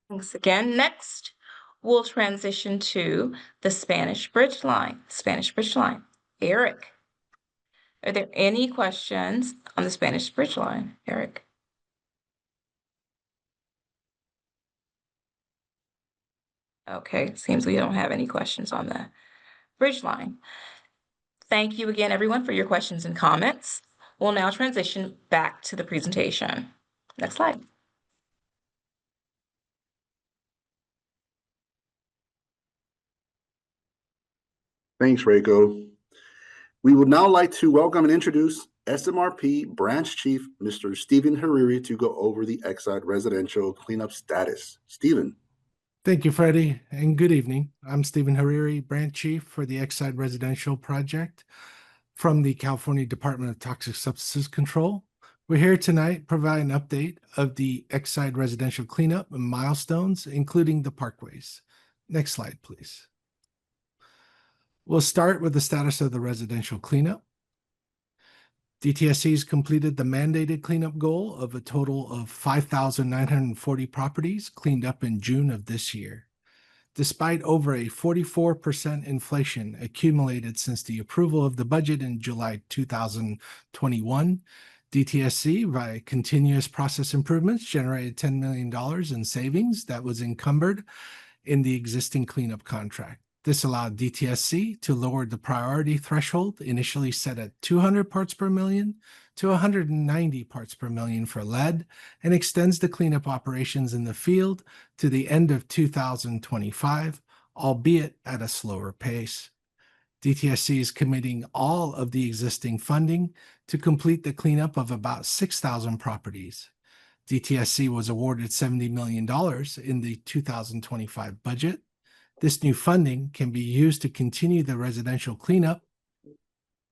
Thanks again. Next, we'll transition to the Spanish Bridge Line. Eric, are there any questions on the Spanish Bridge Line, Eric? Okay, seems we don't have any questions on the Bridge Line. Thank you again, everyone, for your questions and comments. We'll now transition back to the presentation. Next slide. Thanks, Reiko. We would now like to welcome and introduce SMRP Branch Chief, Mr. Stephen Hariri, to go over the Exide residential cleanup status. Stephen. Thank you, Freddie, and good evening. I'm Stephen Hariri, Branch Chief for the Exide Residential Project from the California Department of Toxic Substances Control. We're here tonight to provide an update of the Exide residential cleanup and milestones, including the parkways. Next slide, please. We'll start with the status of the residential cleanup. DTSC has completed the mandated cleanup goal of a total of 5,940 properties cleaned up in June of this year. Despite over a 44% inflation accumulated since the approval of the budget in July 2021, DTSC, via continuous process improvements, generated $10 million in savings that was encumbered in the existing cleanup contract. This allowed DTSC to lower the priority threshold, initially set at 200 parts per million, to 190 parts per million for lead, and extends the cleanup operations in the field to the end of 2025, albeit at a slower pace. DTSC is committing all of the existing funding to complete the cleanup of about 6,000 properties. DTSC was awarded $70 million in the 2025 budget. This new funding can be used to continue the residential cleanup.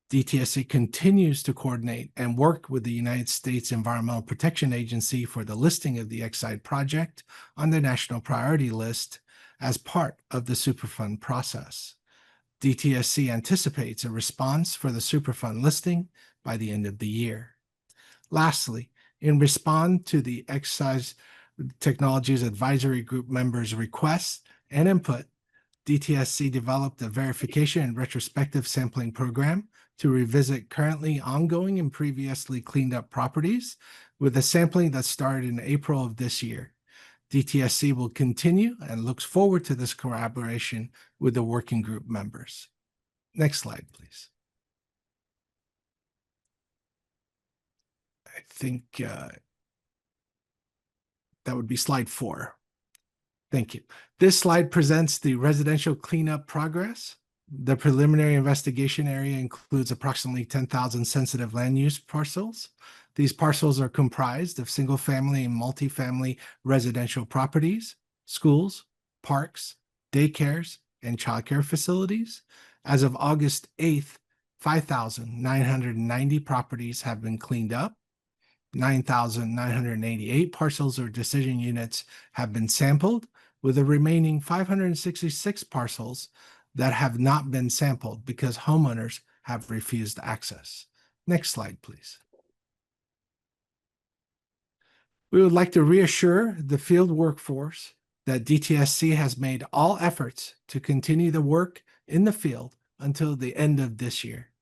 DTSC continues to coordinate and work with the United States Environmental Protection Agency for the listing of the Exide project on the national priority list as part of the Superfund process. DTSC anticipates a response for the Superfund listing by the end of the year. Lastly, in response to the Exide Technologies Advisory Group members' requests and input, DTSC developed a verification and retrospective sampling program to revisit currently ongoing and previously cleaned up properties with a sampling that started in April of this year. DTSC will continue and looks forward to this collaboration with the working group members. Next slide, please. I think that would be slide 4. Thank you. This slide presents the residential cleanup progress. The preliminary investigation area includes approximately 10,000 sensitive land use parcels. These parcels are comprised of single-family and multifamily residential properties, schools, parks, daycares, and childcare facilities. As of August 8th, 5,990 properties have been cleaned up. 9,988 parcels or decision units have been sampled, with the remaining 566 parcels that have not been sampled because homeowners have refused access. Next slide, please. We would like to reassure the field workforce that DTSC has made all efforts to continue the work in the field until the end of this year.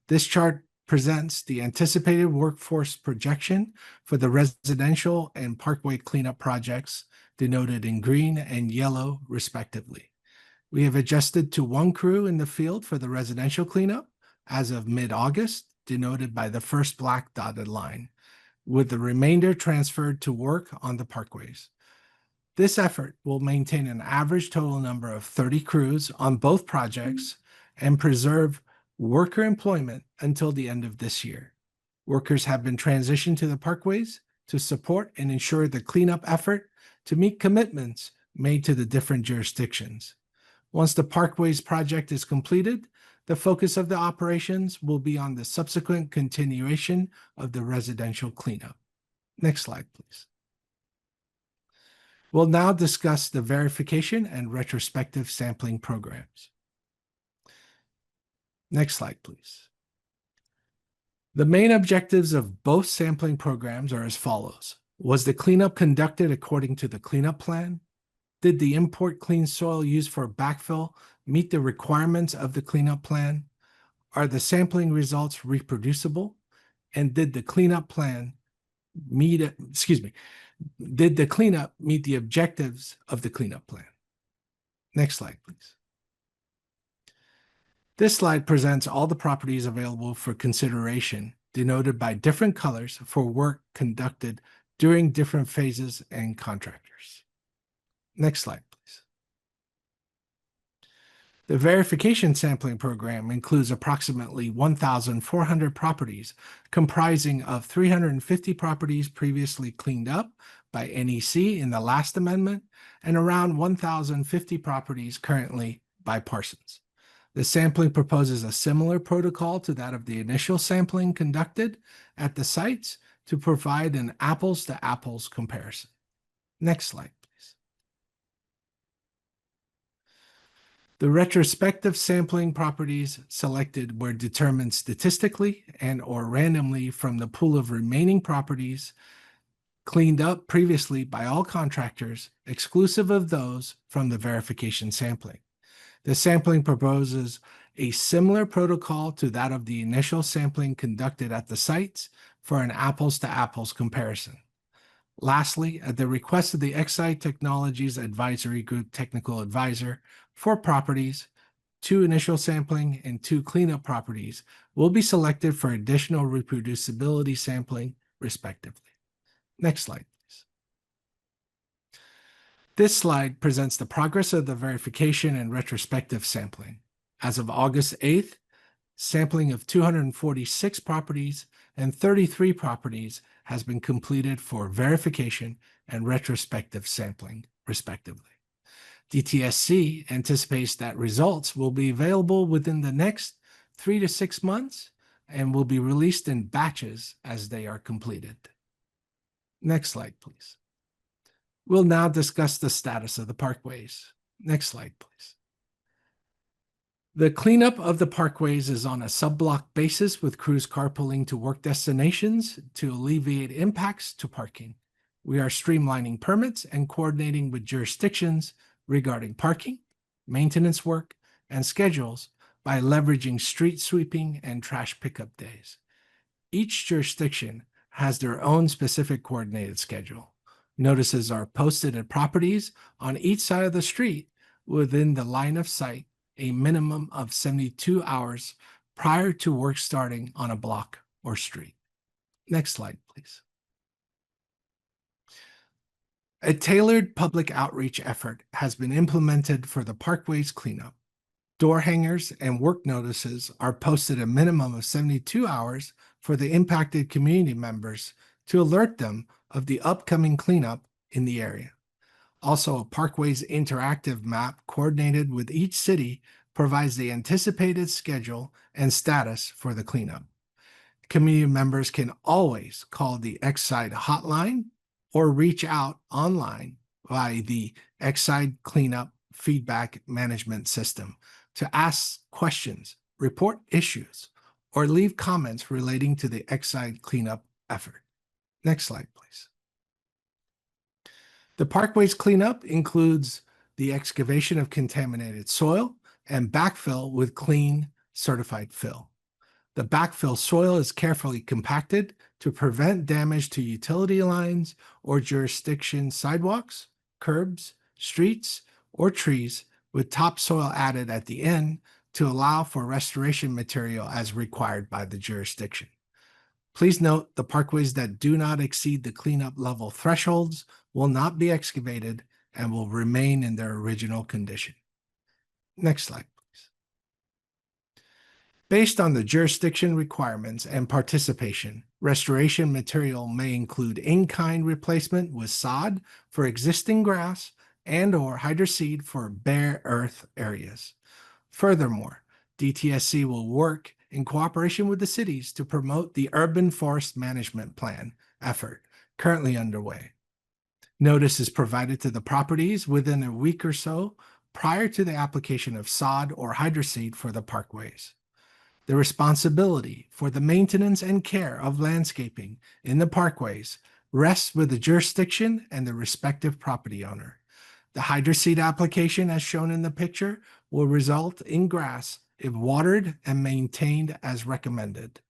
This chart presents the anticipated workforce projection for the residential and parkway cleanup projects, denoted in green and yellow, respectively. We have adjusted to 1 crew in the field for the residential cleanup as of mid-August, denoted by the first black dotted line, with the remainder transferred to work on the parkways. This effort will maintain an average total number of 30 crews on both projects and preserve worker employment until the end of this year. Workers have been transitioned to the parkways to support and ensure the cleanup effort to meet commitments made to the different jurisdictions. Once the parkways project is completed, the focus of the operations will be on the subsequent continuation of the residential cleanup. Next slide, please. We'll now discuss the verification and retrospective sampling programs. Next slide, please. The main objectives of both sampling programs are as follows. Was the cleanup conducted according to the cleanup plan? Did the import clean soil used for backfill meet the requirements of the cleanup plan? Are the sampling results reproducible? And did the cleanup plan did the cleanup meet the objectives of the cleanup plan? Next slide, please. This slide presents all the properties available for consideration, denoted by different colors for work conducted during different phases and contractors. Next slide, please. The verification sampling program includes approximately 1,400 properties, comprising of 350 properties previously cleaned up by NEC in the last amendment, and around 1,050 properties currently by Parsons. The sampling proposes a similar protocol to that of the initial sampling conducted at the sites to provide an apples-to-apples comparison. Next slide, please. The retrospective sampling properties selected were determined statistically and/or randomly from the pool of remaining properties cleaned up previously by all contractors, exclusive of those from the verification sampling. The sampling proposes a similar protocol to that of the initial sampling conducted at the sites for an apples-to-apples comparison. Lastly, at the request of the Exide Technologies Advisory Group Technical Advisor for properties, 2 initial sampling and 2 cleanup properties will be selected for additional reproducibility sampling, respectively. Next slide, please. This slide presents the progress of the verification and retrospective sampling. As of August 8th, sampling of 246 properties and 33 properties has been completed for verification and retrospective sampling, respectively. DTSC anticipates that results will be available within the next 3 to 6 months and will be released in batches as they are completed. Next slide, please. We'll now discuss the status of the parkways. Next slide, please. The cleanup of the parkways is on a sub-block basis with crews carpooling to work destinations to alleviate impacts to parking. We are streamlining permits and coordinating with jurisdictions regarding parking, maintenance work, and schedules by leveraging street sweeping and trash pickup days. Each jurisdiction has their own specific coordinated schedule. Notices are posted at properties on each side of the street within the line of sight a minimum of 72 hours prior to work starting on a block or street. Next slide, please. A tailored public outreach effort has been implemented for the parkways cleanup. Door hangers and work notices are posted a minimum of 72 hours for the impacted community members to alert them of the upcoming cleanup in the area. Also, a Parkways interactive map coordinated with each city provides the anticipated schedule and status for the cleanup. Community members can always call the Exide hotline or reach out online via the Exide Cleanup Feedback Management System to ask questions, report issues, or leave comments relating to the Exide cleanup effort. Next slide, please. The Parkways cleanup includes the excavation of contaminated soil and backfill with clean, certified fill. The backfill soil is carefully compacted to prevent damage to utility lines or jurisdiction sidewalks, curbs, streets, or trees, with topsoil added at the end to allow for restoration material as required by the jurisdiction. Please note the parkways that do not exceed the cleanup level thresholds will not be excavated and will remain in their original condition. Next slide, please. Based on the jurisdiction requirements and participation, restoration material may include in-kind replacement with sod for existing grass and/or hydroseed for bare earth areas. Furthermore, DTSC will work in cooperation with the cities to promote the Urban Forest Management Plan effort currently underway. Notice is provided to the properties within a week or so prior to the application of sod or hydroseed for the parkways. The responsibility for the maintenance and care of landscaping in the parkways rests with the jurisdiction and the respective property owner. The hydroseed application, as shown in the picture, will result in grass if watered and maintained as recommended.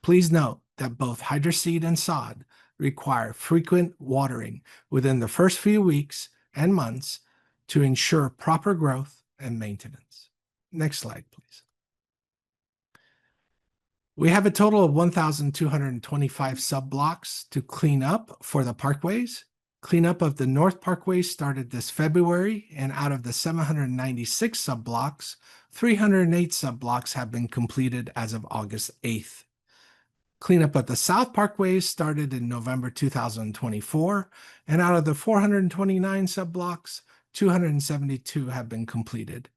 Please note that both hydroseed and sod require frequent watering within the first few weeks and months to ensure proper growth and maintenance. Next slide, please. We have a total of 1,225 sub-blocks to clean up for the parkways. Cleanup of the North Parkway started this February, and out of the 796 subblocks, 308 subblocks have been completed as of August 8th. Cleanup of the South Parkways started in November 2024, and out of the 429 subblocks, 272 have been completed.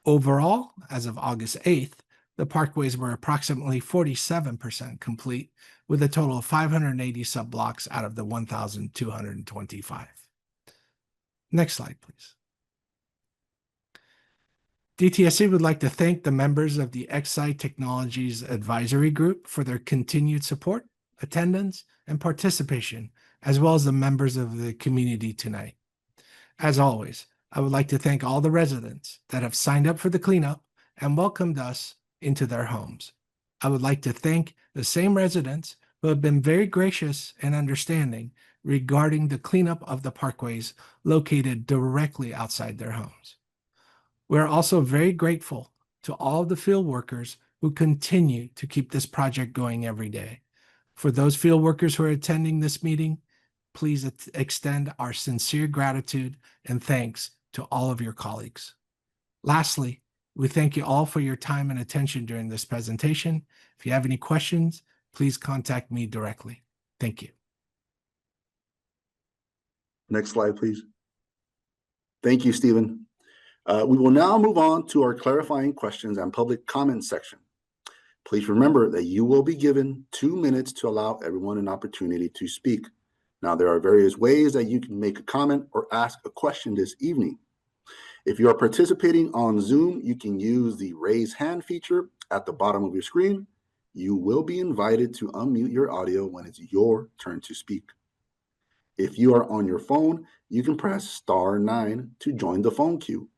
Overall, as of August 8th, the parkways were approximately 47% complete, with a total of 580 subblocks out of the 1,225. Next slide, please. DTSC would like to thank the members of the Exide Technologies Advisory Group for their continued support, attendance, and participation, as well as the members of the community tonight. As always, I would like to thank all the residents that have signed up for the cleanup and welcomed us into their homes. I would like to thank the same residents who have been very gracious and understanding regarding the cleanup of the parkways located directly outside their homes. We're also very grateful to all the field workers who continue to keep this project going every day. For those field workers who are attending this meeting, please extend our sincere gratitude and thanks to all of your colleagues. Lastly, we thank you all for your time and attention during this presentation. If you have any questions, please contact me directly. Thank you. Next slide, please. Thank you, Stephen. We will now move on to our clarifying questions and public comment section. Please remember that you will be given 2 minutes to allow everyone an opportunity to speak. Now, there are various ways that you can make a comment or ask a question this evening. If you are participating on Zoom, you can use the raise hand feature at the bottom of your screen. You will be invited to unmute your audio when it's your turn to speak. If you are on your phone, you can press *9 to join the phone queue.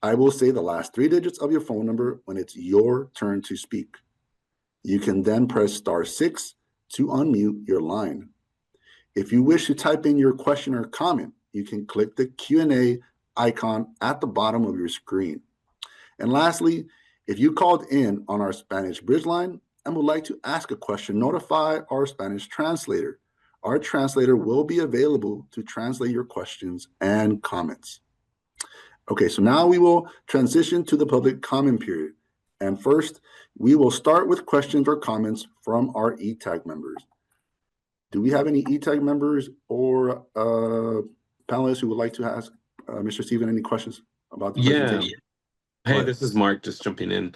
I will say the last 3 digits of your phone number when it's your turn to speak. You can then press *6 to unmute your line. If you wish to type in your question or comment, you can click the Q&A icon at the bottom of your screen. And lastly, if you called in on our Spanish bridge line and would like to ask a question, notify our Spanish translator. Our translator will be available to translate your questions and comments. Okay, so now we will transition to the public comment period. And first, we will start with questions or comments from our ETAG members. Do we have any ETAG members or panelists who would like to ask Mr. Stephen any questions about the presentation? Hey, this is Mark just jumping in.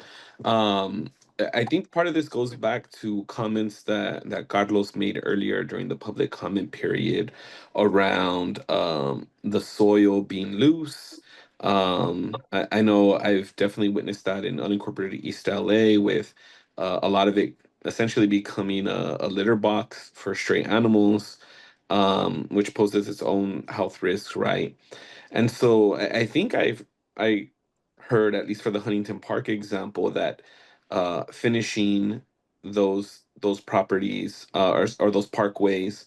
I think part of this goes back to comments that Carlos made earlier during the public comment period around the soil being loose. I know I've definitely witnessed that in unincorporated East LA with a lot of it essentially becoming a litter box for stray animals, which poses its own health risks, right? And so I think I heard, at least for the Huntington Park example, that finishing those properties or those parkways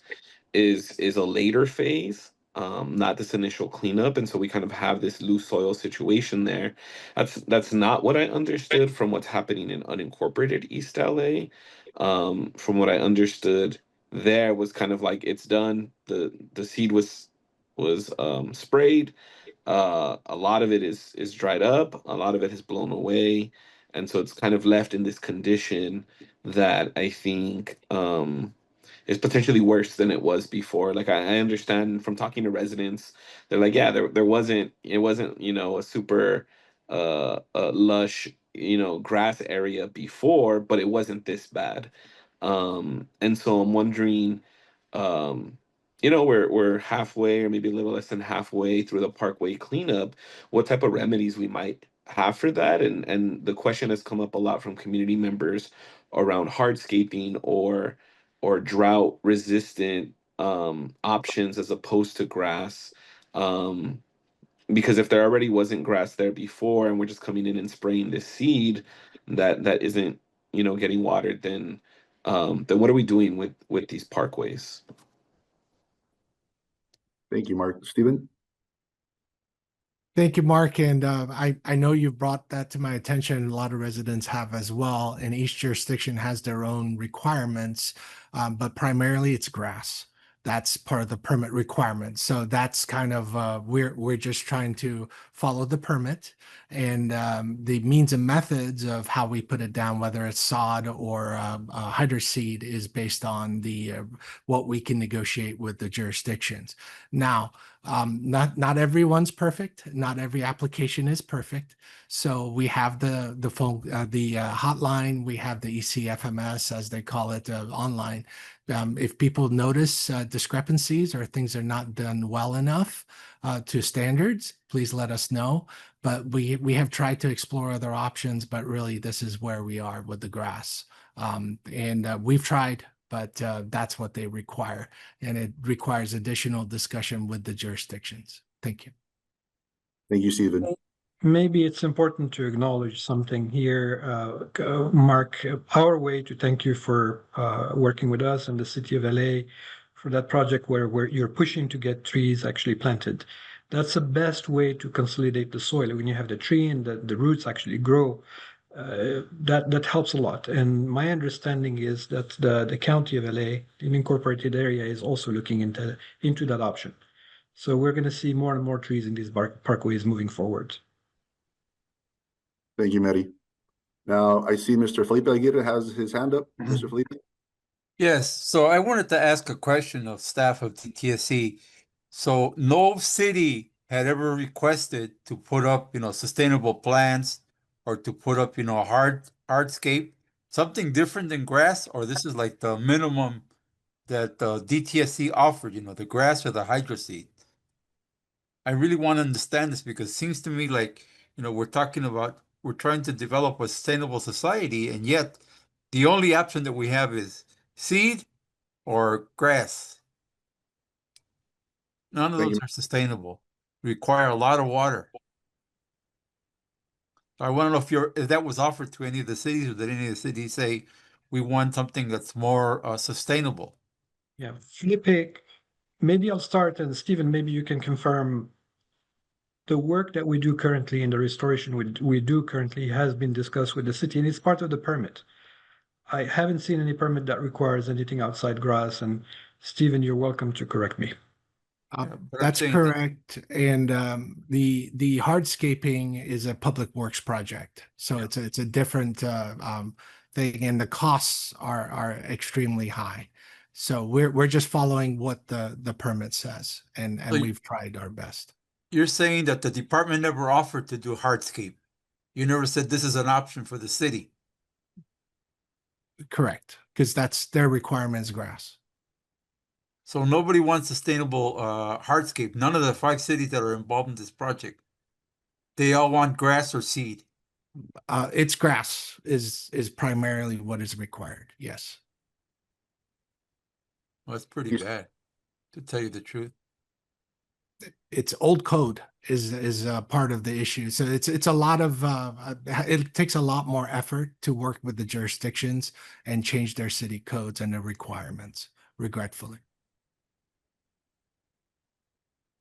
is a later phase, not this initial cleanup, and so we kind of have this loose soil situation there. That's not what I understood from what's happening in unincorporated East LA. From what I understood, there was kind of like it's done. The seed was sprayed. A lot of it is dried up. A lot of it has blown away, and so it's kind of left in this condition that I think is potentially worse than it was before. Like I understand from talking to residents, they're like, yeah, it wasn't a super lush grass area before, but it wasn't this bad. And so I'm wondering, we're halfway or maybe a little less than halfway through the parkway cleanup, what type of remedies we might have for that. And the question has come up a lot from community members around hardscaping or drought resistant options as opposed to grass. Because if there already wasn't grass there before and we're just coming in and spraying this seed that isn't getting watered, then what are we doing with these parkways? Thank you, Mark. Stephen? Thank you, Mark. And I know you've brought that to my attention. A lot of residents have as well. And each jurisdiction has their own requirements, but primarily it's grass. that's part of the permit requirement. So that's kind of we're just trying to follow the permit, and the means and methods of how we put it down, whether it's sod or hydroseed, is based on the what we can negotiate with the jurisdictions. Now, not everyone's perfect. Not every application is perfect. So we have the phone, the hotline. We have the ECFMS, as they call it, online. If people notice discrepancies or things are not done well enough to standards, please let us know. But we have tried to explore other options, but really this is where we are with the grass. And we've tried, but that's what they require. And it requires additional discussion with the jurisdictions. Thank you. Thank you, Stephen. Maybe it's important to acknowledge something here, Mark, our way to thank you for working with us and the city of LA for that project where you're pushing to get trees actually planted. That's the best way to consolidate the soil. When you have the tree and the roots actually grow, that helps a lot. And my understanding is that the county of LA, the incorporated area, is also looking into that option. So we're going to see more and more trees in these parkways moving forward. Thank you, Mary. Now I see Mr. Felipe Aguirre has his hand up. Mr. Felipe? Yes, so I wanted to ask a question of staff of DTSC. So no city had ever requested to put up, sustainable plants or to put up, hardscape, something different than grass, or this is like the minimum that DTSC offered, the grass or the hydroseed. I really want to understand this because it seems to me like, we're trying to develop a sustainable society, and yet the only option that we have is seed or grass. None of those are sustainable. Require a lot of water. I want to know if that was offered to any of the cities, or did any of the cities say we want something that's more sustainable? Yeah, Felipe, maybe I'll start, and Stephen, maybe you can confirm the work that we do currently in the restoration we do currently has been discussed with the city, and it's part of the permit. I haven't seen any permit that requires anything outside grass, and Stephen, you're welcome to correct me. That's correct. And the hardscaping is a public works project. So it's a different thing, and the costs are extremely high. So we're just following what the permit says, and So we've tried our best. You're saying that the department never offered to do hardscape. You never said this is an option for the city. Correct, because that's their requirements, grass. So nobody wants sustainable hardscape. None of the 5 cities that are involved in this project. They all want grass or seed. It's grass is primarily what is required. Yes. Well, that's pretty bad, to tell you the truth. It's old code is part of the issue. So it's a lot of it takes a lot more effort to work with the jurisdictions and change their city codes and their requirements, regretfully.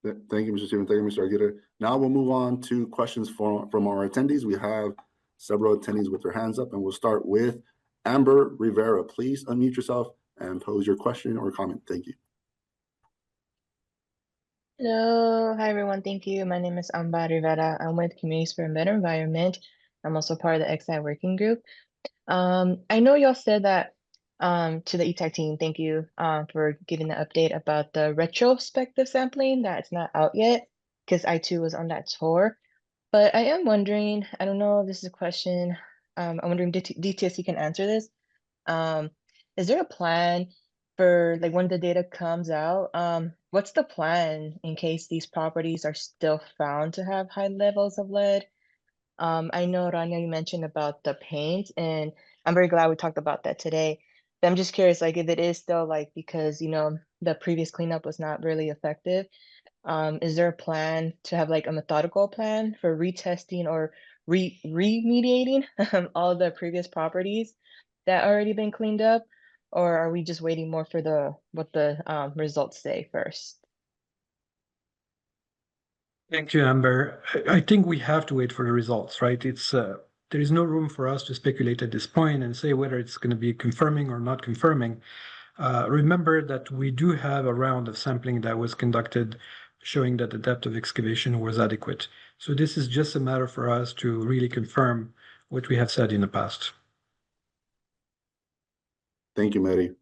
Thank you, Mr. Stephen. Thank you, Mr. Aguirre. Now we'll move on to questions from our attendees. We have several attendees with their hands up, and we'll start with Amber Rivera. Please unmute yourself and pose your question or comment. Thank you. Hello, hi everyone. Thank you. My name is Amber Rivera. I'm with Communities for a Better Environment. I'm also part of the Exide working group. I know y'all said that to the ETAG team, thank you for giving the update about the retrospective sampling that's not out yet, because I too was on that tour. But I am wondering, I don't know if this is a question, I'm wondering if DTSC can answer this. Is there a plan for like when the data comes out? What's the plan in case these properties are still found to have high levels of lead? I know, Rania, you mentioned about the paint, and I'm very glad we talked about that today. But I'm just curious, like if it is still like because the previous cleanup was not really effective, is there a plan to have like a methodical plan for retesting or remediating all the previous properties that already been cleaned up? Or are we just waiting more for what the results say first? Thank you, Amber. I think we have to wait for the results, right? There is no room for us to speculate at this point and say whether it's going to be confirming or not confirming. Remember that we do have a round of sampling that was conducted showing that the depth of excavation was adequate. So this is just a matter for us to really confirm what we have said in the past. Thank you, Mary.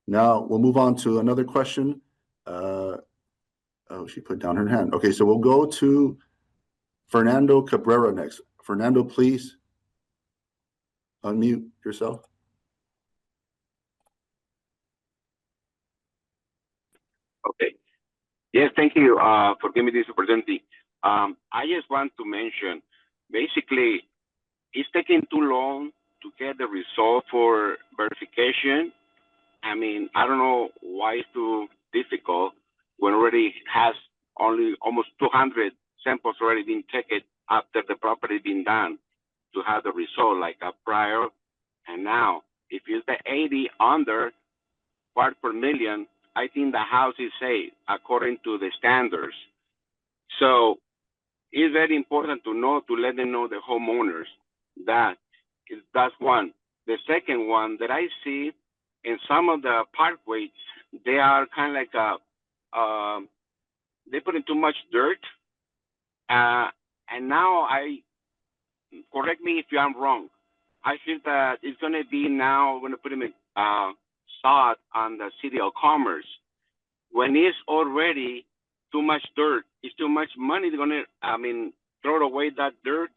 Now we'll move on to another question. Oh, she put down her hand. Okay, so we'll go to Fernando Cabrera next. Fernando, please unmute yourself. Okay. Yes, thank you for giving me this opportunity. I just want to mention, basically, it's taking too long to get the result for verification. I mean, I don't know why it's too difficult when already has only almost 200 samples already been taken after the property been done to have the result like a prior and now. If it's the 80 under part per million, I think the house is safe according to the standards. So it's very important to know, to let them know, the homeowners, that's one. The second one that I see in some of the parkways, they are kind of like they put in too much dirt. And now correct me if I'm wrong. I feel that it's going to be now going to put them in sod on the City of Commerce when it's already too much dirt. It's too much money. They're going to, throw away that dirt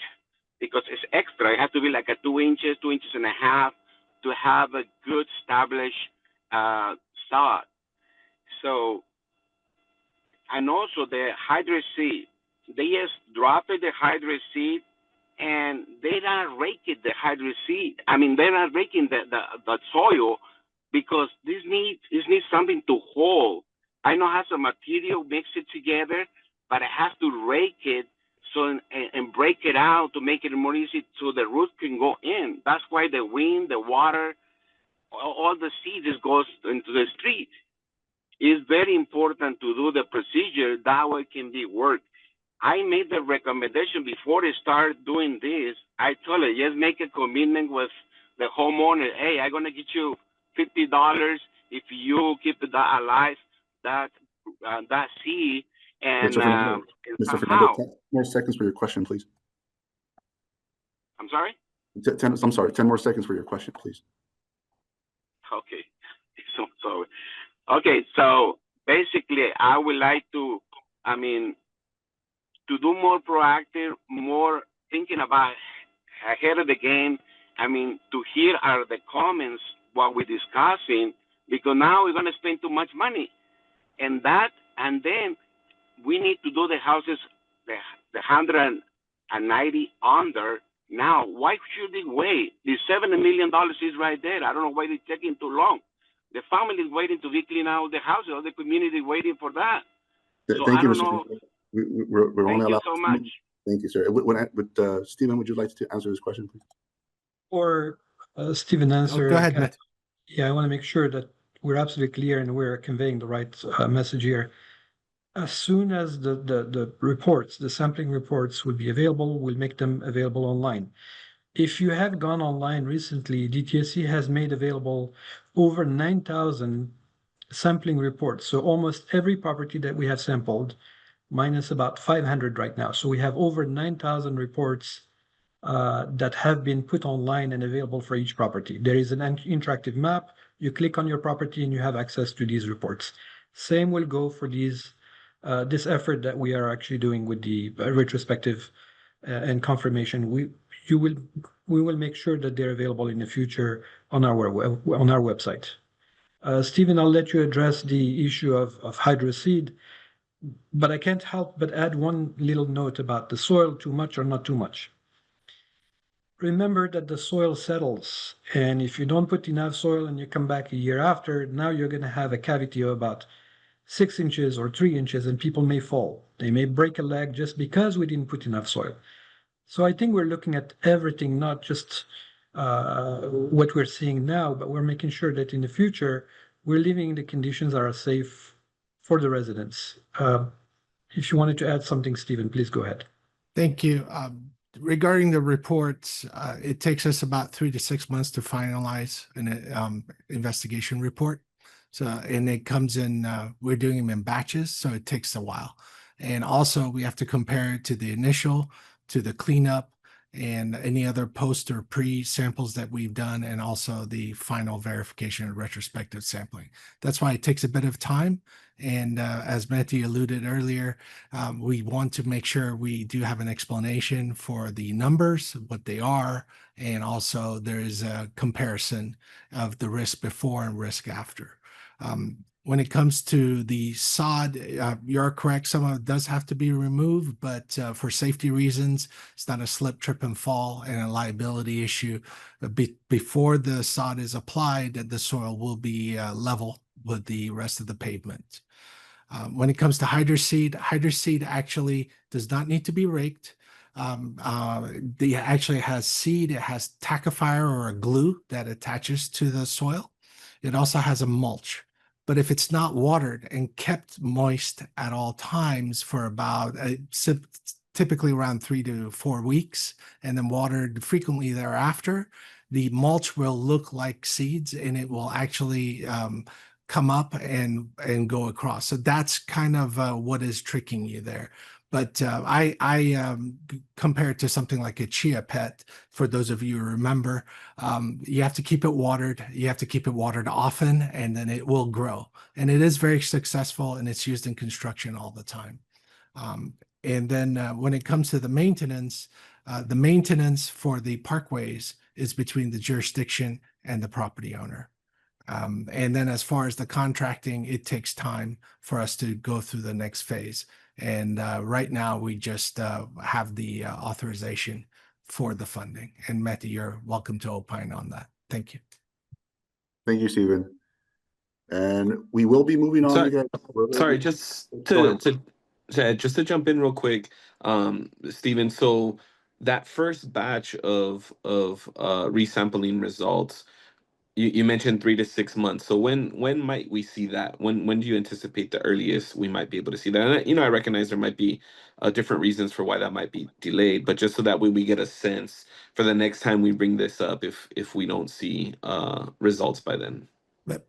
because it's extra. It has to be like a 2 inches, 2.5 inches to have a good established sod. So, and also the hydro seed. They just drop it, the hydro seed, and they're not raking the hydro seed. They're not raking the soil because this needs something to hold. I know it has a material, mix it together, but it has to rake it and break it out to make it more easy so the root can go in. That's why the wind, the water, all the seed just goes into the street. It's very important to do the procedure, that way it can be worked. I made the recommendation before they start doing this. I told her, just make a commitment with the homeowner. Hey, I'm going to get you $50 if you keep it alive, that seed. And Mr. Fernando, 10 more seconds for your question, please. I'm sorry? 10 more seconds for your question, please. Okay. So sorry. Okay, so basically, I would like to do more proactive, more thinking about ahead of the game. To hear are the comments while we're discussing, because now we're going to spend too much money. And then we need to do the houses, the 190 under. Now, why should they wait? The $70 million is right there. I don't know why they're taking too long. The family is waiting to be clean out the houses, or the community waiting for that. So Thank you, I don't Mr. know. We're only Thank you allowed. so much. Thank you, sir. Stephen, would you like to answer this question, please? Or Stephen answer. Go ahead, Matt. Yeah, I want to make sure that we're absolutely clear and we're conveying the right message here. As soon as the reports, the sampling reports will be available, we'll make them available online. If you have gone online recently, DTSC has made available over 9,000 sampling reports. So almost every property that we have sampled, minus about 500 right now. So we have over 9,000 reports that have been put online and available for each property. There is an interactive map. You click on your property and you have access to these reports. Same will go for this effort that we are actually doing with the retrospective and confirmation. We will make sure that they're available in the future on our website. Stephen, I'll let you address the issue of hydro seed, but I can't help but add one little note about the soil, too much or not too much. Remember that the soil settles, and if you don't put enough soil and you come back a year after, now you're going to have a cavity of about 6 inches or 3 inches, and people may fall. They may break a leg just because we didn't put enough soil. So I think we're looking at everything, not just what we're seeing now, but we're making sure that in the future, we're living in the conditions that are safe for the residents. If you wanted to add something, Stephen, please go ahead. Thank you. regarding the reports, it takes us about 3 to 6 months to finalize an investigation report. So, and it comes in, we're doing them in batches, so it takes a while. And also we have to compare it to the initial, to the cleanup, and any other post or pre-samples that we've done, and also the final verification and retrospective sampling. That's why it takes a bit of time. And as Matthew alluded earlier, we want to make sure we do have an explanation for the numbers, what they are, and also there is a comparison of the risk before and risk after. When it comes to the sod, you're correct, some of it does have to be removed, but for safety reasons, it's not a slip, trip, and fall and a liability issue. Before the sod is applied, the soil will be level with the rest of the pavement. When it comes to hydroseed actually does not need to be raked. It actually has seed, it has tackifier or a glue that attaches to the soil. It also has a mulch. But if it's not watered and kept moist at all times for about typically around 3 to 4 weeks, and then watered frequently thereafter, the mulch will look like seeds and it will actually come up and go across. So that's kind of what is tricking you there. But I compare it to something like a chia pet. For those of you who remember, you have to keep it watered. You have to keep it watered often, and then it will grow. And it is very successful, and it's used in construction all the time. And then when it comes to the maintenance for the parkways is between the jurisdiction and the property owner. And then as far as the contracting, it takes time for us to go through the next phase. And right now, we just have the authorization for the funding. And Matthew, you're welcome to opine on that. Thank you. Thank you, Stephen. And we will be moving on. Sorry, just to jump in real quick, Stephen. So that first batch of resampling results, you mentioned 3 to 6 months. So when might we see that? When do you anticipate the earliest we might be able to see that? And I recognize there might be different reasons for why that might be delayed, but just so that way we get a sense for the next time we bring this up, if we don't see results by then.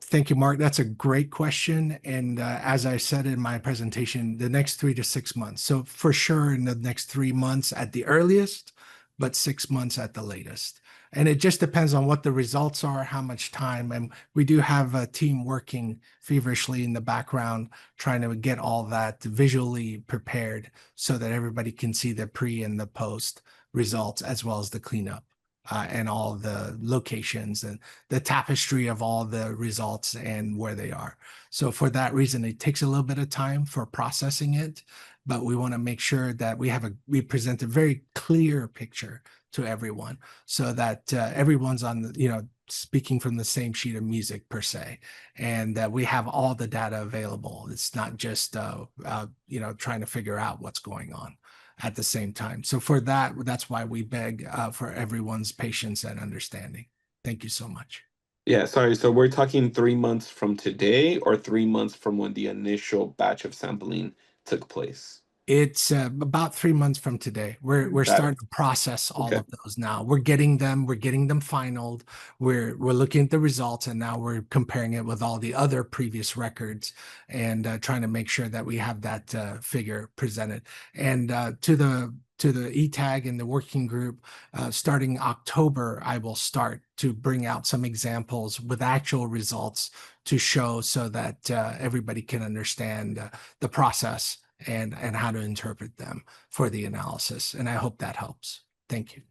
Thank you, Mark. That's a great question. And as I said in my presentation, the next 3 to 6 months. So for sure in the next 3 months at the earliest, but 6 months at the latest. And it just depends on what the results are, how much time. And we do have a team working feverishly in the background, trying to get all that visually prepared so that everybody can see the pre and the post results, as well as the cleanup. And all the locations and the tapestry of all the results and where they are. So for that reason, it takes a little bit of time for processing it, but we want to make sure that we present a very clear picture to everyone so that everyone's on the, speaking from the same sheet of music per se, and that we have all the data available. It's not just, trying to figure out what's going on at the same time. So for that's why we beg for everyone's patience and understanding. Thank you so much. Yeah, sorry. So we're talking 3 months from today, or 3 months from when the initial batch of sampling took place? It's about 3 months from today. We're starting to process all of those now. We're getting them finaled. We're looking at the results, and now we're comparing it with all the other previous records and trying to make sure that we have that figure presented. And to the ETAG and the working group, starting October, I will start to bring out some examples with actual results to show so that everybody can understand the process and how to interpret them for the analysis. And I hope that helps. Thank you.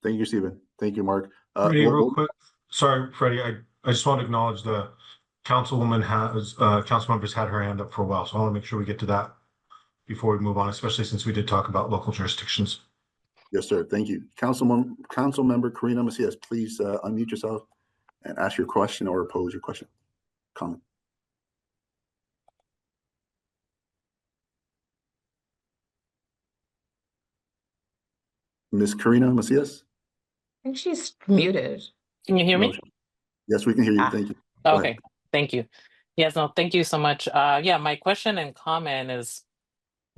Thank you, Stephen. Thank you, Mark. Freddie, real quick. Sorry, Freddie. I just want to acknowledge the council members had her hand up for a while. So I want to make sure we get to that before we move on, especially since we did talk about local jurisdictions. Yes, sir. Thank you. Council member Karina Macias, please unmute yourself and ask your question or pose your question, comment. Ms. Karina Macias? I think she's muted. Can you hear me? Yes, we can hear you. Thank you. Okay, thank you. Yes, no, thank you so much. Yeah, my question and comment is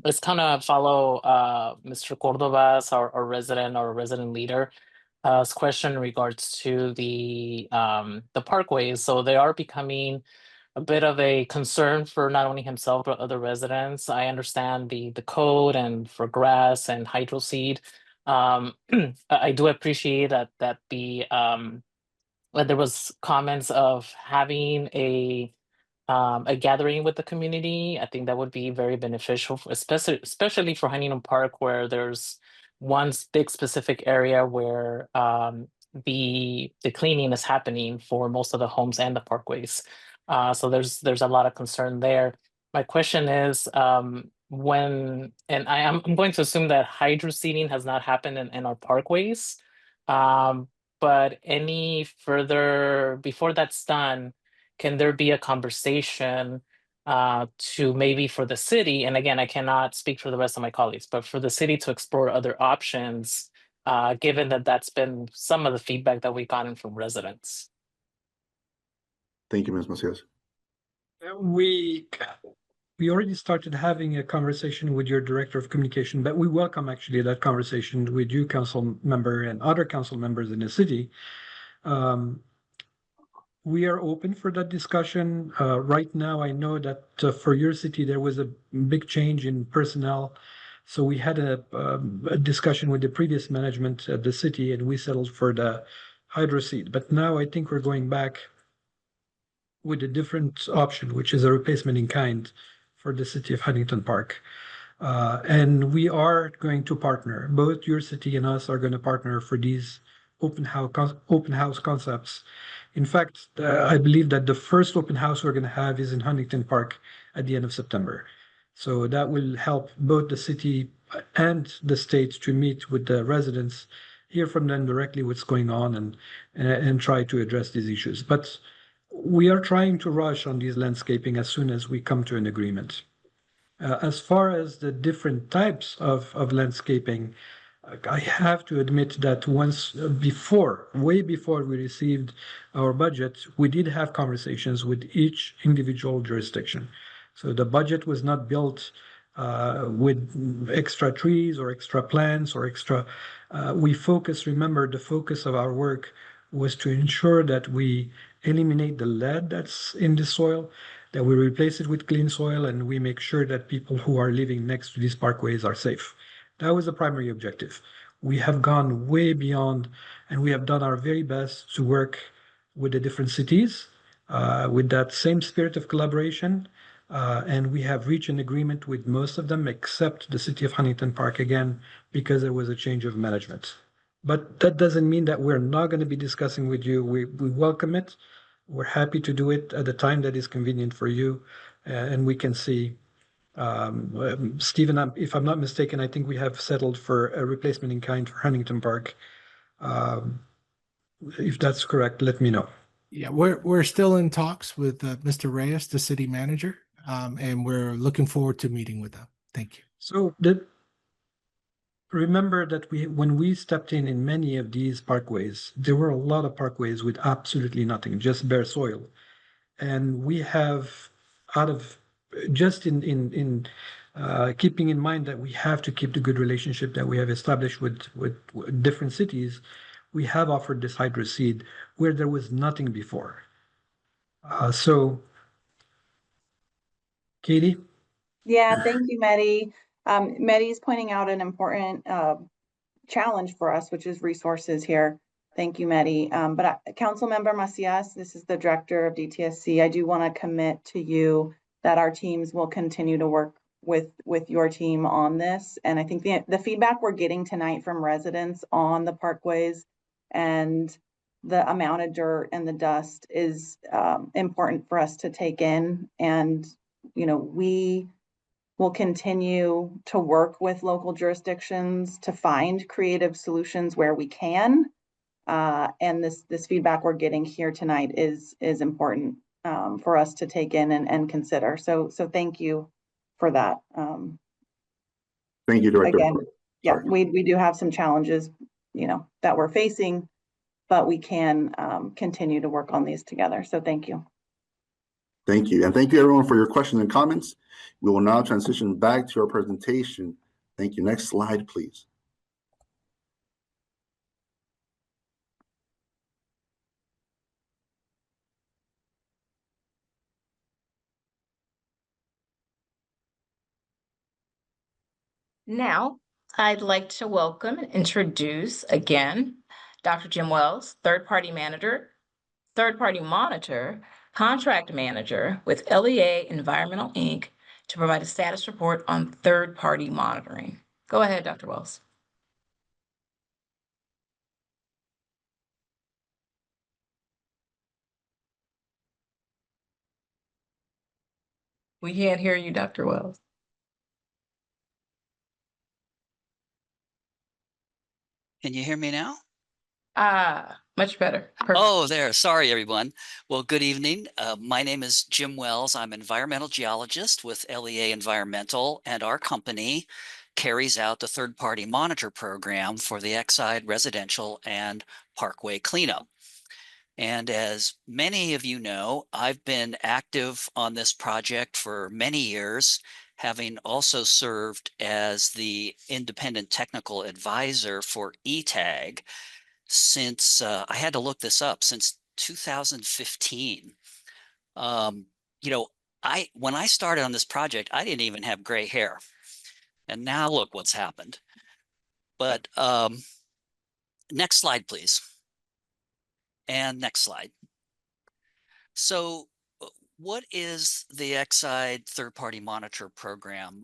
let's kind of follow Mr. Cordova's, our resident leader, question in regards to the parkways. So they are becoming a bit of a concern for not only himself but other residents. I understand the code and for grass and hydro seed. I do appreciate that that there was comments of having a gathering with the community. I think that would be very beneficial, especially for Huntington Park, where there's one big specific area where the cleaning is happening for most of the homes and the parkways. So there's a lot of concern there. My question is, when, and I'm going to assume that hydro seeding has not happened in our parkways, but any further, before that's done, can there be a conversation to maybe for the city, and again, I cannot speak for the rest of my colleagues, but for the city to explore other options, given that that's been some of the feedback that we've gotten from residents? Thank you, Ms. Macias. We already started having a conversation with your director of communication, but we welcome actually that conversation with you, council member, and other council members in the city. We are open for that discussion. Right now, I know that for your city, there was a big change in personnel. So we had a discussion with the previous management at the city, and we settled for the hydro seed. But now I think we're going back with a different option, which is a replacement in kind for the city of Huntington Park. And we are going to partner. Both your city and us are going to partner for these open house concepts. In fact, I believe that the first open house we're going to have is in Huntington Park at the end of September. So that will help both the city and the state to meet with the residents, hear from them directly what's going on, and try to address these issues. But we are trying to rush on these landscaping as soon as we come to an agreement. As far as the different types of landscaping, I have to admit that way before we received our budget, we did have conversations with each individual jurisdiction. So the budget was not built with extra trees or extra plants or extra. Remember, the focus of our work was to ensure that we eliminate the lead that's in the soil, that we replace it with clean soil, and we make sure that people who are living next to these parkways are safe. That was the primary objective. We have gone way beyond, and we have done our very best to work with the different cities with that same spirit of collaboration. And we have reached an agreement with most of them, except the city of Huntington Park, again, because there was a change of management. But that doesn't mean that we're not going to be discussing with you. We welcome it. We're happy to do it at the time that is convenient for you, and we can see. Stephen, if I'm not mistaken, I think we have settled for a replacement in kind for Huntington Park. If that's correct, let me know. Yeah, we're still in talks with Mr. Reyes, the city manager, and we're looking forward to meeting with them. Thank you. So remember that when we stepped in many of these parkways, there were a lot of parkways with absolutely nothing, just bare soil. And we have, keeping in mind that we have to keep the good relationship that we have established with different cities, we have offered this hydro seed where there was nothing before. So, Katie? Yeah, thank you, Mehdi. Mehdi is pointing out an important challenge for us, which is resources here. Thank you, Mehdi. But Councilmember Macias, this is the director of DTSC. I do want to commit to you that our teams will continue to work with your team on this. And I think the feedback we're getting tonight from residents on the parkways and the amount of dirt and the dust is important for us to take in. And, you know, we will continue to work with local jurisdictions to find creative solutions where we can. And this feedback we're getting here tonight is important for us to take in and consider. So thank you for that. Thank you, Director. Again, yeah, we do have some challenges, you know, that we're facing, but we can continue to work on these together. So thank you. Thank you. And thank you everyone for your questions and comments. We will now transition back to our presentation. Thank you. Next slide, please. Now, I'd like to welcome and introduce again Dr. Jim Wells, third-party monitor, contract manager with LEA Environmental, Inc., to provide a status report on third-party monitoring. Go ahead, Dr. Wells. We can't hear you, Dr. Wells. Can you hear me now? Much better. Perfect. Oh, there. Sorry, everyone. Well, good evening. My name is Jim Wells. I'm an environmental geologist with LEA Environmental, and our company carries out the third-party monitor program for the Exide residential and parkway cleanup. And as many of you know, I've been active on this project for many years, having also served as the independent technical advisor for ETAG since I had to look this up, since 2015. You know, when I started on this project, I didn't even have gray hair, and now look what's happened. But next slide, please. And next slide. So what is the Exide third-party monitor program?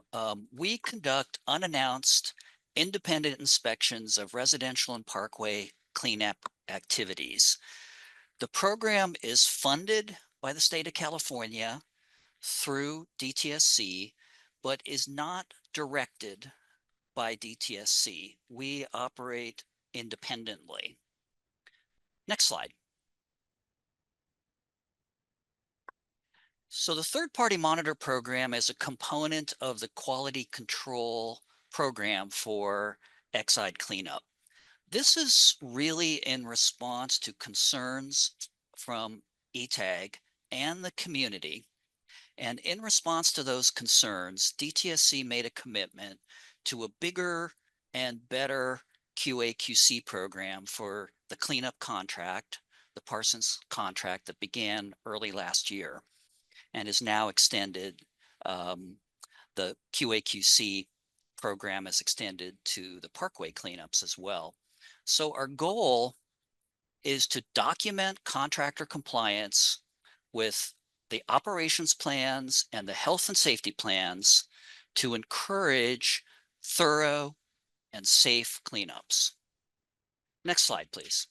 We conduct unannounced independent inspections of residential and parkway cleanup activities. The program is funded by the state of California through DTSC, but is not directed by DTSC. We operate independently. Next slide. So the third-party monitor program is a component of the quality control program for Exide cleanup. This is really in response to concerns from ETAG and the community. And in response to those concerns, DTSC made a commitment to a bigger and better QA/QC program for the cleanup contract, the Parsons contract that began early last year and is now extended. The QA/QC program is extended to the parkway cleanups as well. So our goal is to document contractor compliance with the operations plans and the health and safety plans to encourage thorough and safe cleanups. Next slide, please.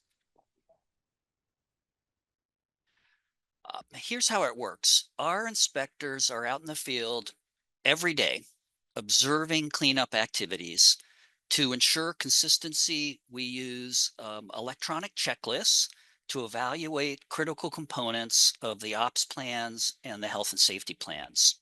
Here's how it works. Our inspectors are out in the field every day observing cleanup activities. To ensure consistency, we use electronic checklists to evaluate critical components of the ops plans and the health and safety plans.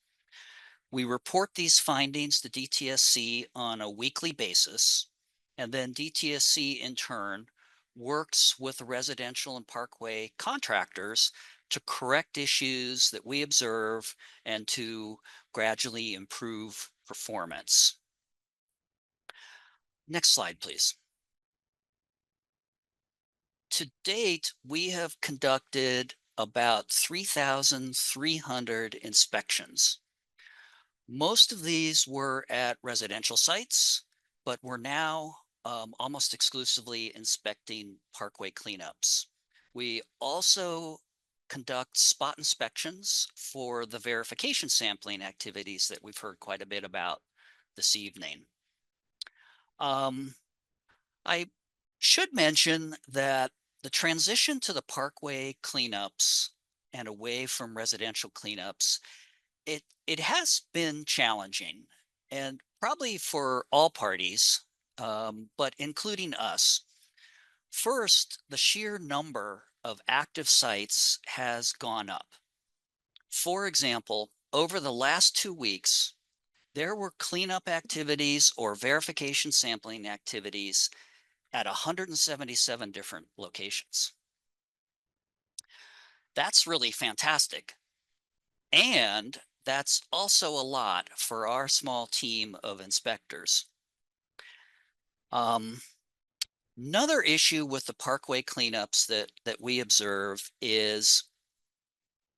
We report these findings to DTSC on a weekly basis, and then DTSC in turn works with the residential and parkway contractors to correct issues that we observe and to gradually improve performance. Next slide, please. To date, we have conducted about 3,300 inspections. Most of these were at residential sites, but we're now almost exclusively inspecting parkway cleanups. We also conduct spot inspections for the verification sampling activities that we've heard quite a bit about this evening. I should mention that the transition to the parkway cleanups and away from residential cleanups, it has been challenging, and probably for all parties, but including us. First, the sheer number of active sites has gone up. For example, over the last 2 weeks, there were cleanup activities or verification sampling activities at 177 different locations. That's really fantastic. And that's also a lot for our small team of inspectors. Another issue with the parkway cleanups that we observe is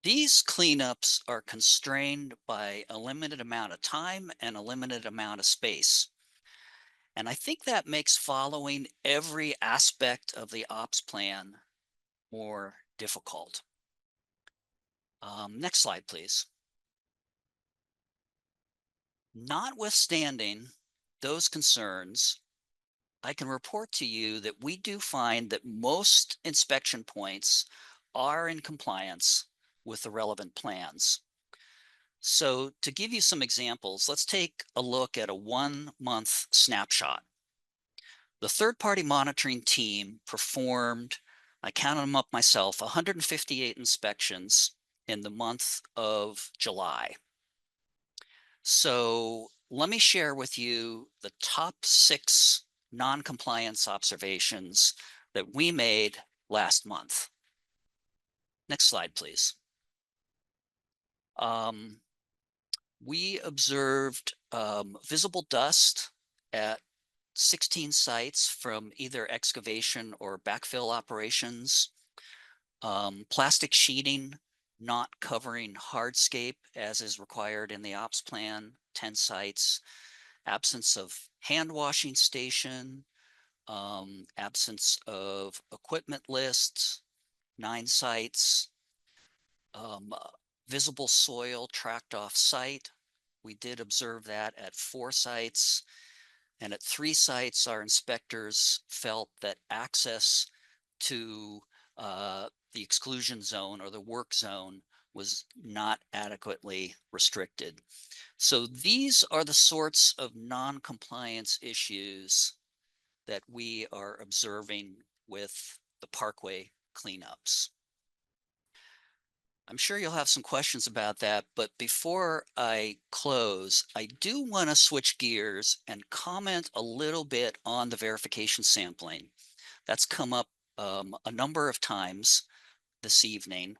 these cleanups are constrained by a limited amount of time and a limited amount of space. And I think that makes following every aspect of the ops plan more difficult. Next slide, please. Notwithstanding those concerns, I can report to you that we do find that most inspection points are in compliance with the relevant plans. So to give you some examples, let's take a look at a 1-month snapshot. The third-party monitoring team performed, I counted them up myself, 158 inspections in the month of July. So let me share with you the top 6 non-compliance observations that we made last month. Next slide, please. We observed visible dust at 16 sites from either excavation or backfill operations, plastic sheeting not covering hardscape as is required in the ops plan, 10 sites, absence of hand washing station, absence of equipment lists, 9 sites, visible soil tracked off site. We did observe that at 4 sites. And at 3 sites, our inspectors felt that access to the exclusion zone or the work zone was not adequately restricted. So these are the sorts of non-compliance issues that we are observing with the parkway cleanups. I'm sure you'll have some questions about that, but before I close, I do want to switch gears and comment a little bit on the verification sampling. That's come up a number of times this evening.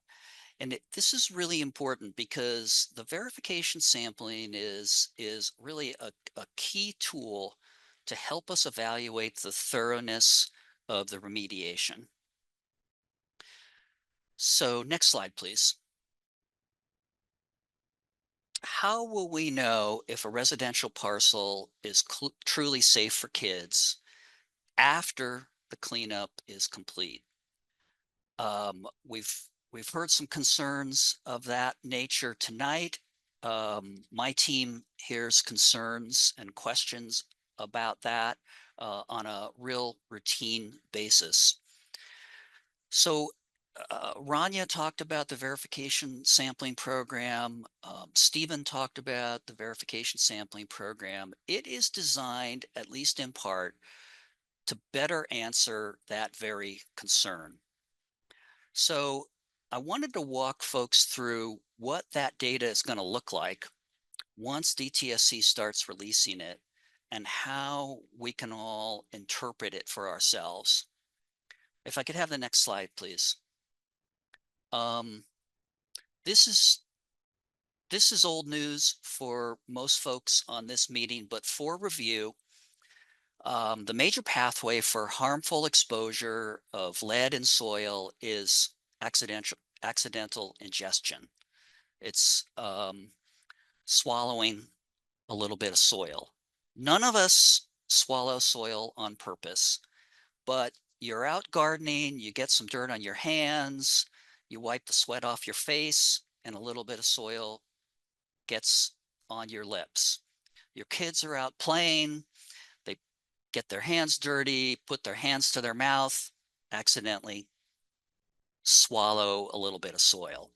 And this is really important because the verification sampling is really a key tool to help us evaluate the thoroughness of the remediation. So next slide, please. How will we know if a residential parcel is truly safe for kids after the cleanup is complete? We've heard some concerns of that nature tonight. My team hears concerns and questions about that on a real routine basis. So Rania talked about the verification sampling program. Stephen talked about the verification sampling program. It is designed, at least in part, to better answer that very concern. So I wanted to walk folks through what that data is going to look like once DTSC starts releasing it and how we can all interpret it for ourselves. If I could have the next slide, please. This is old news for most folks on this meeting, but for review, the major pathway for harmful exposure of lead in soil is accidental ingestion. It's swallowing a little bit of soil. None of us swallow soil on purpose, but you're out gardening, you get some dirt on your hands, you wipe the sweat off your face, and a little bit of soil gets on your lips. Your kids are out playing, they get their hands dirty, put their hands to their mouth, accidentally swallow a little bit of soil.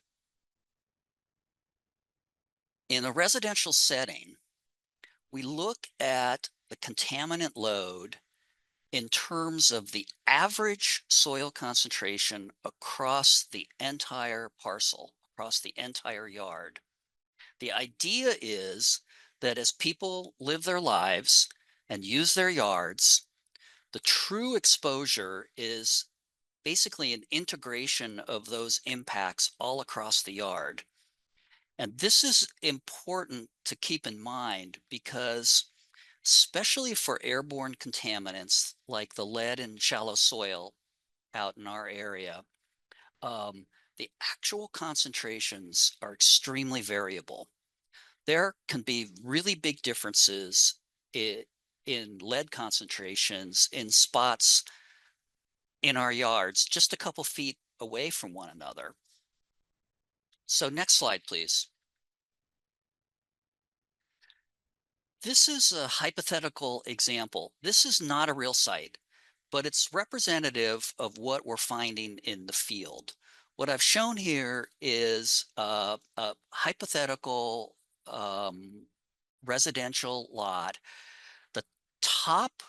In a residential setting, we look at the contaminant load in terms of the average soil concentration across the entire parcel, across the entire yard. The idea is that as people live their lives and use their yards, the true exposure is basically an integration of those impacts all across the yard. And this is important to keep in mind because especially for airborne contaminants like the lead in shallow soil out in our area, the actual concentrations are extremely variable. There can be really big differences in lead concentrations in spots in our yards just a couple feet away from one another. So next slide, please. This is a hypothetical example. This is not a real site, but it's representative of what we're finding in the field. What I've shown here is a hypothetical residential lot. The top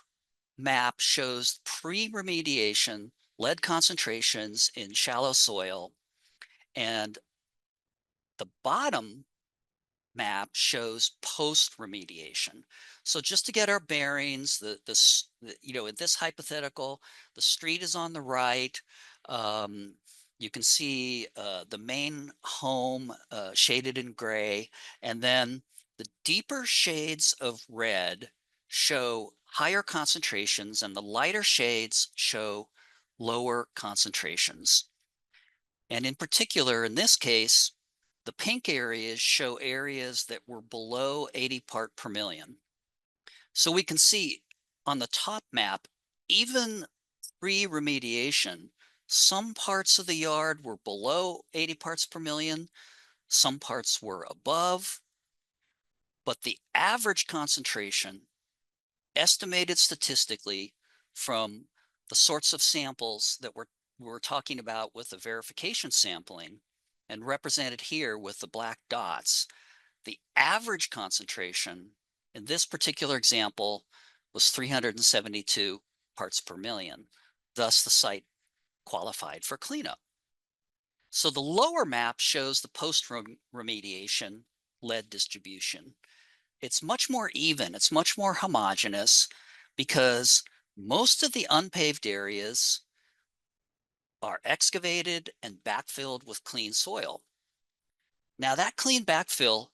map shows pre-remediation lead concentrations in shallow soil, and the bottom map shows post-remediation. So just to get our bearings, you know, in this hypothetical, the street is on the right. You can see the main home shaded in gray, and then the deeper shades of red show higher concentrations, and the lighter shades show lower concentrations. And in particular, in this case, the pink areas show areas that were below 80 part per million. So we can see on the top map, even pre-remediation, some parts of the yard were below 80 parts per million, some parts were above, but the average concentration estimated statistically from the sorts of samples that we're talking about with the verification sampling and represented here with the black dots, the average concentration in this particular example was 372 parts per million. Thus, the site qualified for cleanup. So the lower map shows the post-remediation lead distribution. It's much more even, it's much more homogeneous because most of the unpaved areas are excavated and backfilled with clean soil. Now that clean backfill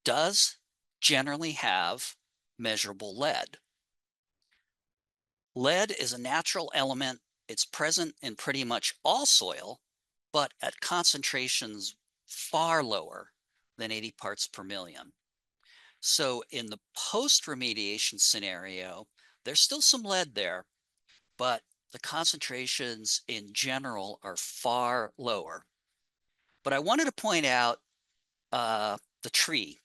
does generally have measurable lead. Lead is a natural element. It's present in pretty much all soil, but at concentrations far lower than 80 parts per million. So in the post-remediation scenario, there's still some lead there, but the concentrations in general are far lower. But I wanted to point out the tree.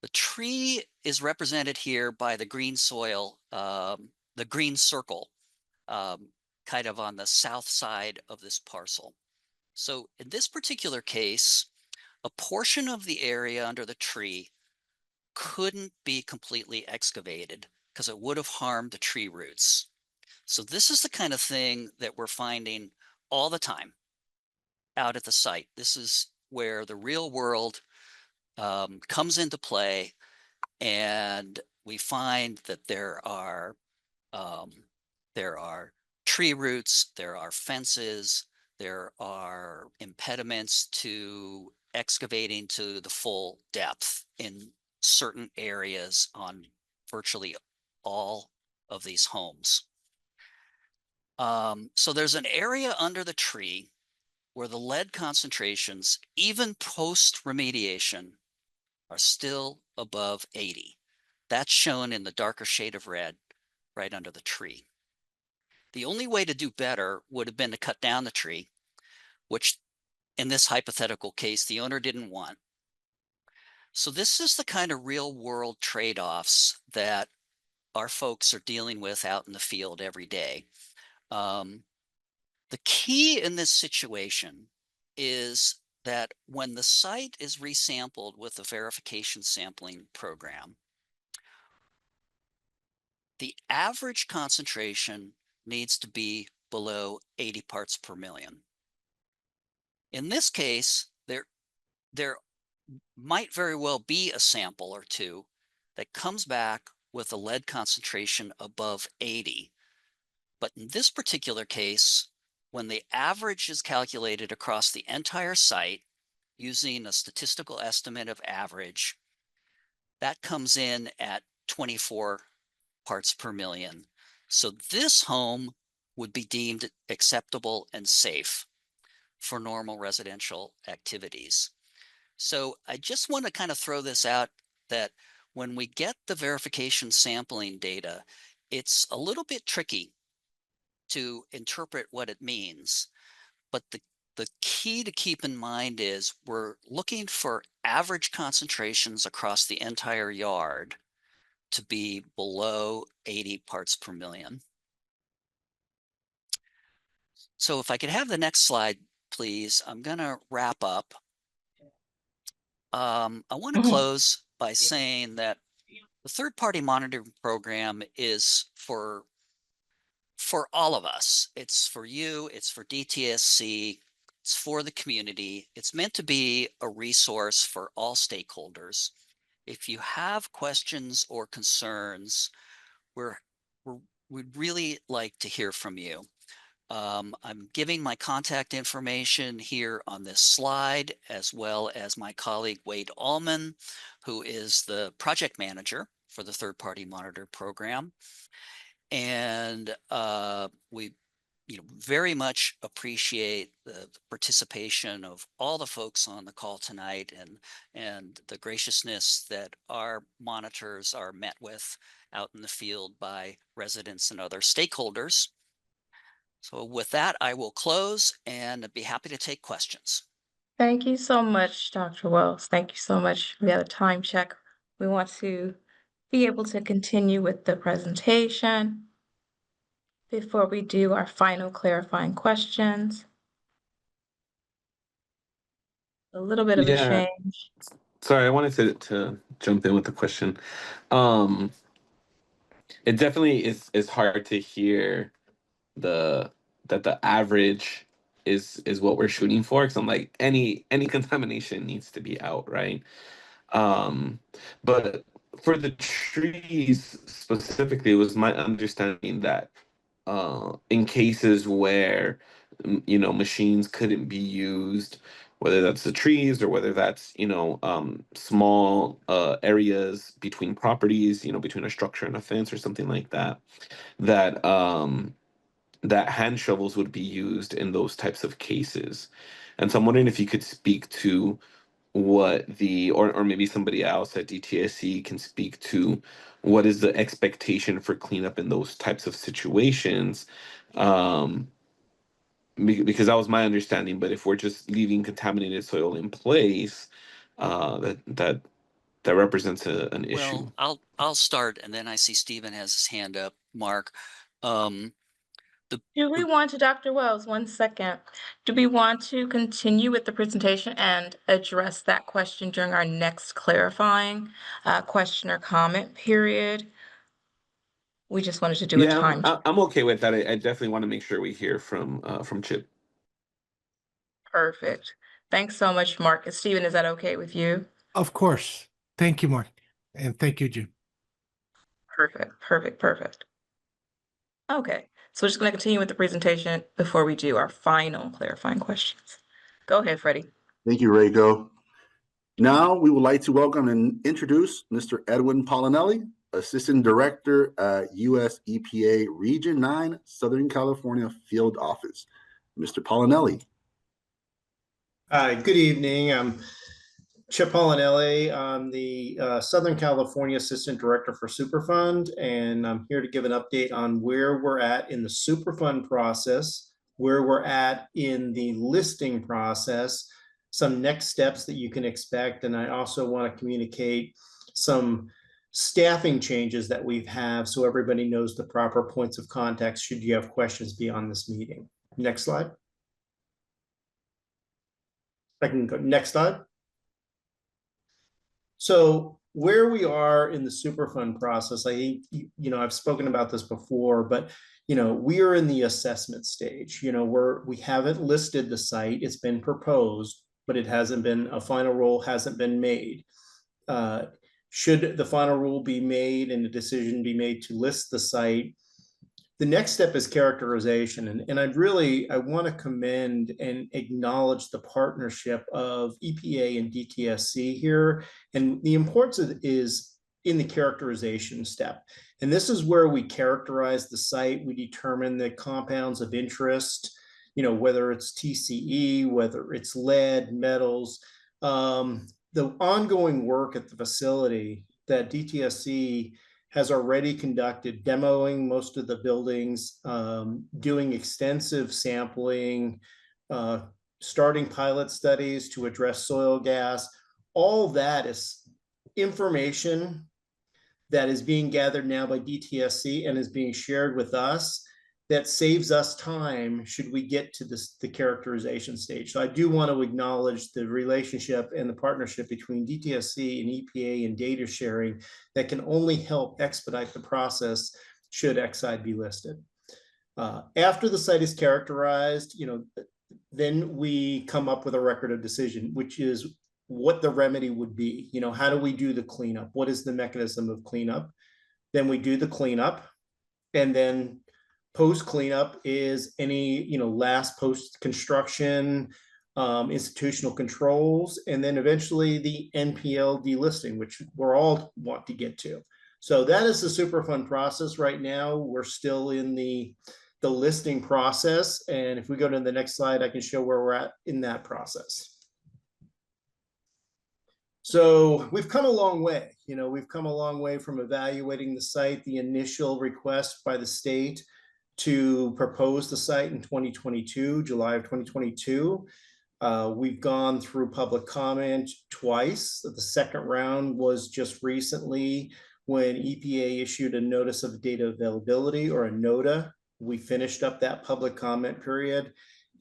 The tree is represented here by the green soil, the green circle, kind of on the south side of this parcel. So in this particular case, a portion of the area under the tree couldn't be completely excavated because it would have harmed the tree roots. So this is the kind of thing that we're finding all the time out at the site. This is where the real world comes into play, and we find that there are tree roots, there are fences, there are impediments to excavating to the full depth in certain areas on virtually all of these homes. So there's an area under the tree where the lead concentrations, even post-remediation, are still above 80. That's shown in the darker shade of red right under the tree. The only way to do better would have been to cut down the tree, which in this hypothetical case, the owner didn't want. So this is the kind of real world trade-offs that our folks are dealing with out in the field every day. The key in this situation is that when the site is resampled with a verification sampling program, the average concentration needs to be below 80 parts per million. In this case, there might very well be a sample or two that comes back with a lead concentration above 80. But in this particular case, when the average is calculated across the entire site, using a statistical estimate of average, that comes in at 24 parts per million. So this home would be deemed acceptable and safe for normal residential activities. So I just want to kind of throw this out that when we get the verification sampling data, it's a little bit tricky to interpret what it means. But the key to keep in mind is we're looking for average concentrations across the entire yard to be below 80 parts per million. So if I could have the next slide, please, I'm going to wrap up. I want to close by saying that the third-party monitoring program is for all of us. It's for you, it's for DTSC, it's for the community. It's meant to be a resource for all stakeholders. If you have questions or concerns, we'd really like to hear from you. I'm giving my contact information here on this slide, as well as my colleague Wade Allman, who is the project manager for the third-party monitor program. And we very much appreciate the participation of all the folks on the call tonight and the graciousness that our monitors are met with out in the field by residents and other stakeholders. So with that, I will close and be happy to take questions. Thank you so much, Dr. Wells. Thank you so much. We had a time check. We want to be able to continue with the presentation before we do our final clarifying questions. A little bit of a Yeah, change. sorry, I wanted to jump in with a question. It definitely is hard to hear that the average is what we're shooting for, because I'm like, any contamination needs to be out, right? But for the trees specifically, it was my understanding that in cases where machines couldn't be used, whether that's the trees or whether that's small areas between properties, between a structure and a fence or something like that, that that hand shovels would be used in those types of cases. And so I'm wondering if you could speak to what or maybe somebody else at DTSC can speak to what is the expectation for cleanup in those types of situations. Because that was my understanding, but if we're just leaving contaminated soil in place, that represents an issue. Well, I'll start, and then I see Stephen has his hand up. Mark, Do we want to, Dr. Wells, 1 second. Do we want to continue with the presentation and address that question during our next clarifying question or comment period? We just wanted to do a Yeah, time. I'm okay with that. I definitely want to make sure we hear from Chip. Perfect. Thanks so much, Mark. Stephen, is that okay with you? Of course. Thank you, Mark. And thank you, Jim. Perfect, perfect, perfect. Okay, so we're just going to continue with the presentation before we do our final clarifying questions. Go ahead, Freddie. Thank you, Reiko. Now we would like to welcome and introduce Mr. Edwin Polinelli, Assistant Director at U.S. EPA Region 9, Southern California Field Office. Mr. Polinelli. Hi, good evening. I'm Chip Polinelli. I'm the Southern California Assistant Director for Superfund, and I'm here to give an update on where we're at in the Superfund process, where we're at in the listing process, some next steps that you can expect, and I also want to communicate some staffing changes that we've had so everybody knows the proper points of contact should you have questions beyond this meeting. Next slide. I can go next slide. So where we are in the Superfund process, I think, I've spoken about this before, but, we are in the assessment stage. We haven't listed the site. It's been proposed, but it hasn't been, a final rule hasn't been made. Should the final rule be made and the decision be made to list the site, The next step is characterization. And I want to commend and acknowledge the partnership of EPA and DTSC here. And the importance of it is in the characterization step. And this is where we characterize the site. We determine the compounds of interest, you know, whether it's TCE, whether it's lead, metals, the ongoing work at the facility that DTSC has already conducted, demoing most of the buildings, doing extensive sampling, starting pilot studies to address soil gas. All that is information that is being gathered now by DTSC and is being shared with us that saves us time should we get to the characterization stage. So I do want to acknowledge the relationship and the partnership between DTSC and EPA and data sharing that can only help expedite the process should Exide be listed. After the site is characterized, you know, then we come up with a record of decision, which is what the remedy would be. You know, how do we do the cleanup? What is the mechanism of cleanup? Then we do the cleanup, and then post cleanup is any, you know, last post construction, institutional controls, and then eventually the NPL delisting, which we're all want to get to. So that is the Superfund process right now. We're still in the listing process. And if we go to the next slide, I can show where we're at in that process. So we've come a long way. You know, we've come a long way from evaluating the site, the initial request by the state to propose the site in 2022, July of 2022. We've gone through public comment twice. The second round was just recently when EPA issued a notice of data availability, or a NODA. We finished up that public comment period.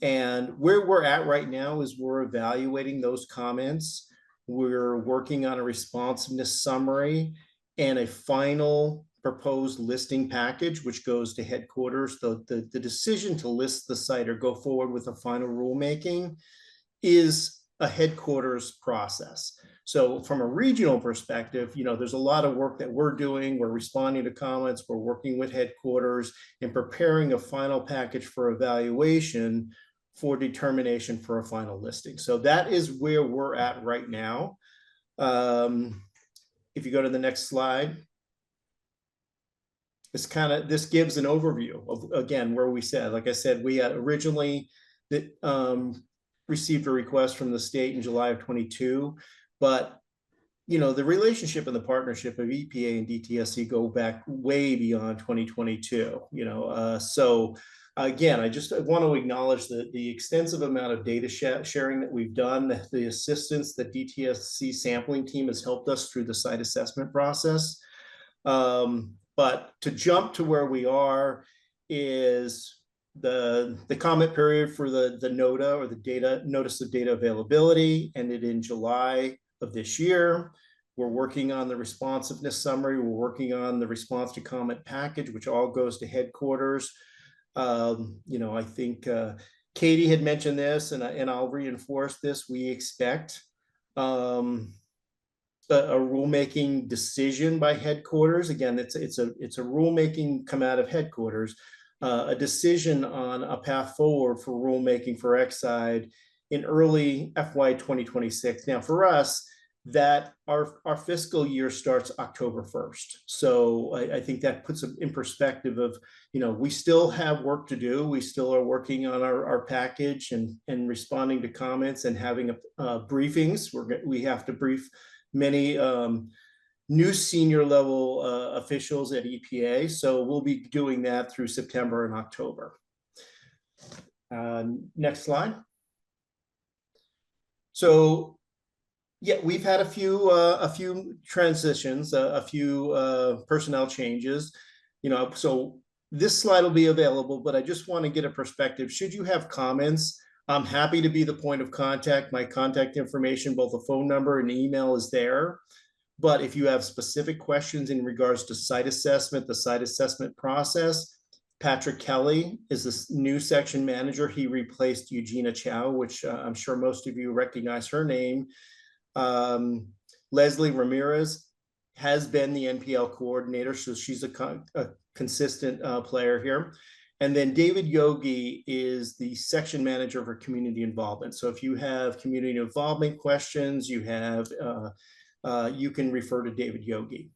And where we're at right now is we're evaluating those comments. We're working on a responsiveness summary and a final proposed listing package, which goes to headquarters. The decision to list the site or go forward with a final rulemaking is a headquarters process. So from a regional perspective, you know, there's a lot of work that we're doing. We're responding to comments. We're working with headquarters and preparing a final package for evaluation for determination for a final listing. So that is where we're at right now. If you go to the next slide, this gives an overview of, again, where we said, like I said, we had originally received a request from the state in July of 22, but you know, the relationship and the partnership of EPA and DTSC go back way beyond 2022, you know, so again, I want to acknowledge the extensive amount of data sharing that we've done, the assistance that DTSC sampling team has helped us through the site assessment process. But to jump to where we are is the comment period for the NODA, or the data notice of data availability, ended in July of this year. We're working on the responsiveness summary. We're working on the response to comment package, which all goes to headquarters. You know, I think Katie had mentioned this, and I'll reinforce this. We expect a rulemaking decision by headquarters. Again, it's a rulemaking come out of headquarters, a decision on a path forward for rulemaking for Exide in early FY 2026. Now, for us, that our fiscal year starts October 1st. So I think that puts it in perspective of, you know, we still have work to do. We still are working on our package and responding to comments and having briefings. We have to brief many new senior level officials at EPA. So we'll be doing that through September and October. Next slide. So yeah, we've had a few transitions, a few personnel changes, you know, so this slide will be available, but I just want to get a perspective. Should you have comments, I'm happy to be the point of contact. My contact information, both a phone number and email, is there. But if you have specific questions in regards to site assessment, the site assessment process, Patrick Kelly is this new section manager. He replaced Eugenia Chow, which I'm sure most of you recognize her name. Leslie Ramirez has been the NPL coordinator, so she's a consistent player here. And then David Yogi is the section manager for community involvement. So if you have community involvement questions, you can refer to David Yogi.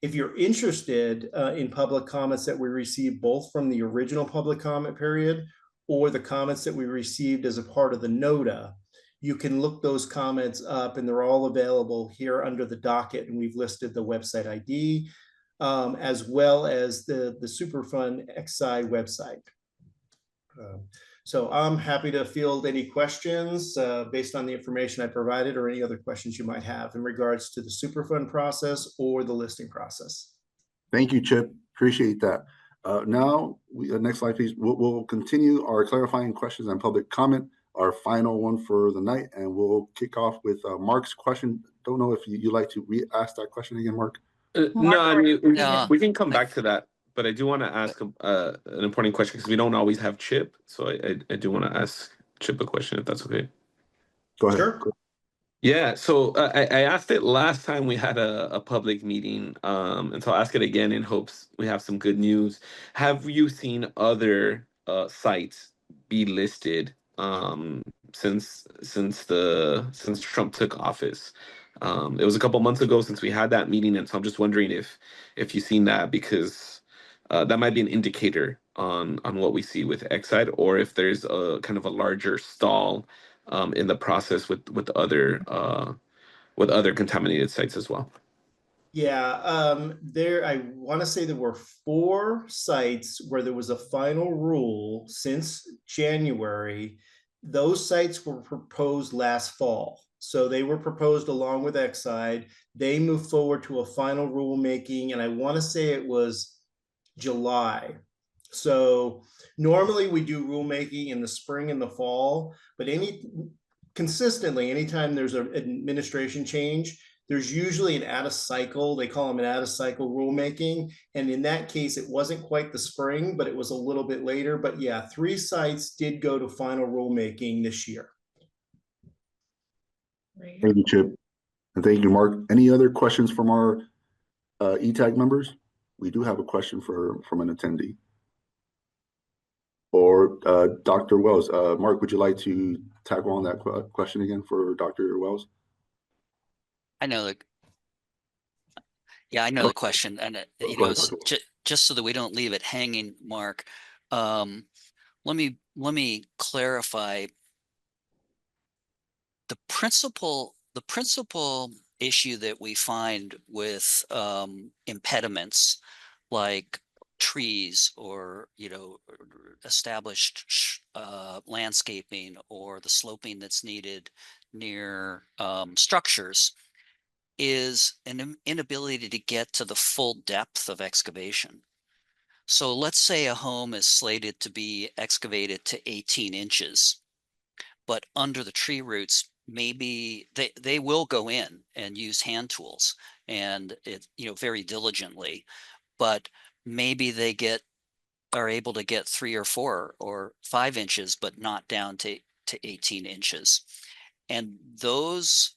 If you're interested in public comments that we received both from the original public comment period or the comments that we received as a part of the NOTA, you can look those comments up, and they're all available here under the docket, and we've listed the website ID, as well as the Superfund Exide website. So I'm happy to field any questions based on the information I provided, or any other questions you might have in regards to the Superfund process or the listing process. Thank you, Chip. Appreciate that. Now, next slide, please. We'll continue our clarifying questions and public comment, our final one for the night, and we'll kick off with Mark's question. Don't know if you'd like to re-ask that question again, Mark? No, I mean, No. we can come back to that, but I do want to ask an important question because we don't always have Chip. So I do want to ask Chip a question, if that's okay. Go ahead. Sure. Yeah, so I asked it last time we had a public meeting, and so I'll ask it again in hopes we have some good news. Have you seen other sites be listed since Trump took office? It was a couple months ago since we had that meeting, and so I'm just wondering if you've seen that, because that might be an indicator on what we see with Exide, or if there's a kind of a larger stall in the process with other contaminated sites as well. Yeah, I want to say there were 4 sites where there was a final rule since January. Those sites were proposed last fall. So they were proposed along with Exide. They moved forward to a final rulemaking, and I want to say it was July. So normally we do rulemaking in the spring and the fall, but consistently, anytime there's an administration change, there's usually an out of cycle, they call them an out of cycle rulemaking. And in that case, it wasn't quite the spring, but it was a little bit later. But yeah, 3 sites did go to final rulemaking this year. Thank you, Chip. And thank you, Mark. Any other questions from our ETAG members? We do have a question from an attendee. Or Dr. Wells. Mark, would you like to tackle on that question again for Dr. Wells? I know I know the question, and just so that we don't leave it hanging, Mark. Let me clarify. The principal issue that we find with impediments like trees or established landscaping or the sloping that's needed near structures is an inability to get to the full depth of excavation. So let's say a home is slated to be excavated to 18 inches, but under the tree roots, maybe they will go in and use hand tools and very diligently, but maybe they are able to get 3 or 4 or 5 inches, but not down to 18 inches. And those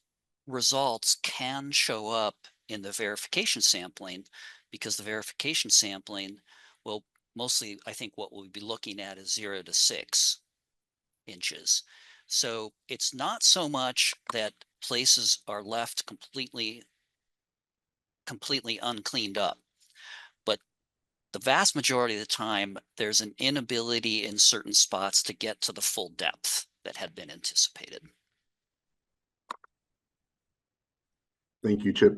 results can show up in the verification sampling, because the verification sampling will mostly, I think what we'll be looking at is 0 to 6 inches. So it's not so much that places are left completely uncleaned up, but the vast majority of the time, there's an inability in certain spots to get to the full depth that had been anticipated. Thank you, Chip.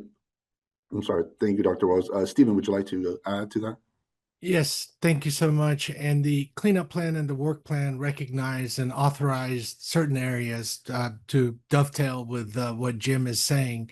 I'm sorry. Thank you, Dr. Wells. Stephen, would you like to add to that? Yes, thank you so much. And the cleanup plan and the work plan recognize and authorize certain areas to dovetail with what Jim is saying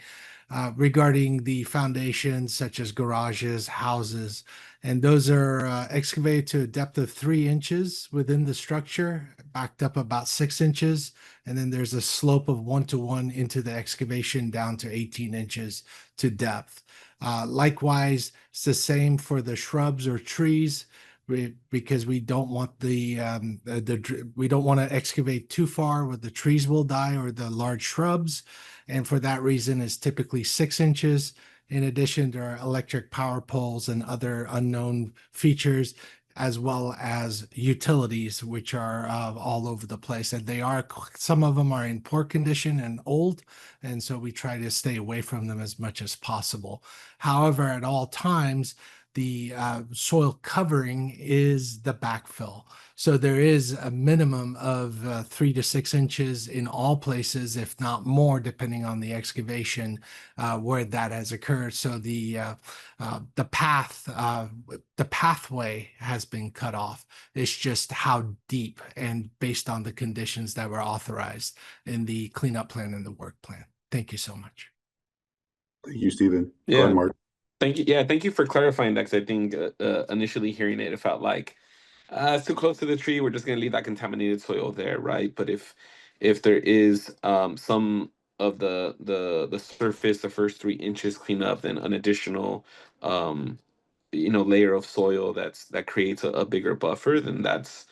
regarding the foundations, such as garages, houses. And those are excavated to a depth of 3 inches within the structure, backed up about 6 inches. And then there's a slope of 1-to-1 into the excavation down to 18 inches to depth. Likewise, it's the same for the shrubs or trees, because we don't want we don't want to excavate too far where the trees will die or the large shrubs. And for that reason, it's typically 6 inches. In addition, there are electric power poles and other unknown features, as well as utilities, which are all over the place. And some of them are in poor condition and old, and so we try to stay away from them as much as possible. However, at all times, the soil covering is the backfill. So there is a minimum of 3 to 6 inches in all places, if not more, depending on the excavation where that has occurred. So the pathway has been cut off. It's just how deep and based on the conditions that were authorized in the cleanup plan and the work plan. Thank you so much. Thank you, Stephen. Yeah. Go ahead, Mark. Thank you. Yeah, thank you for clarifying that, because I think initially hearing it felt like it's too close to the tree. We're just going to leave that contaminated soil there, right? But if there is some of the surface, the first 3 inches cleanup, then an additional layer of soil that creates a bigger buffer, then that's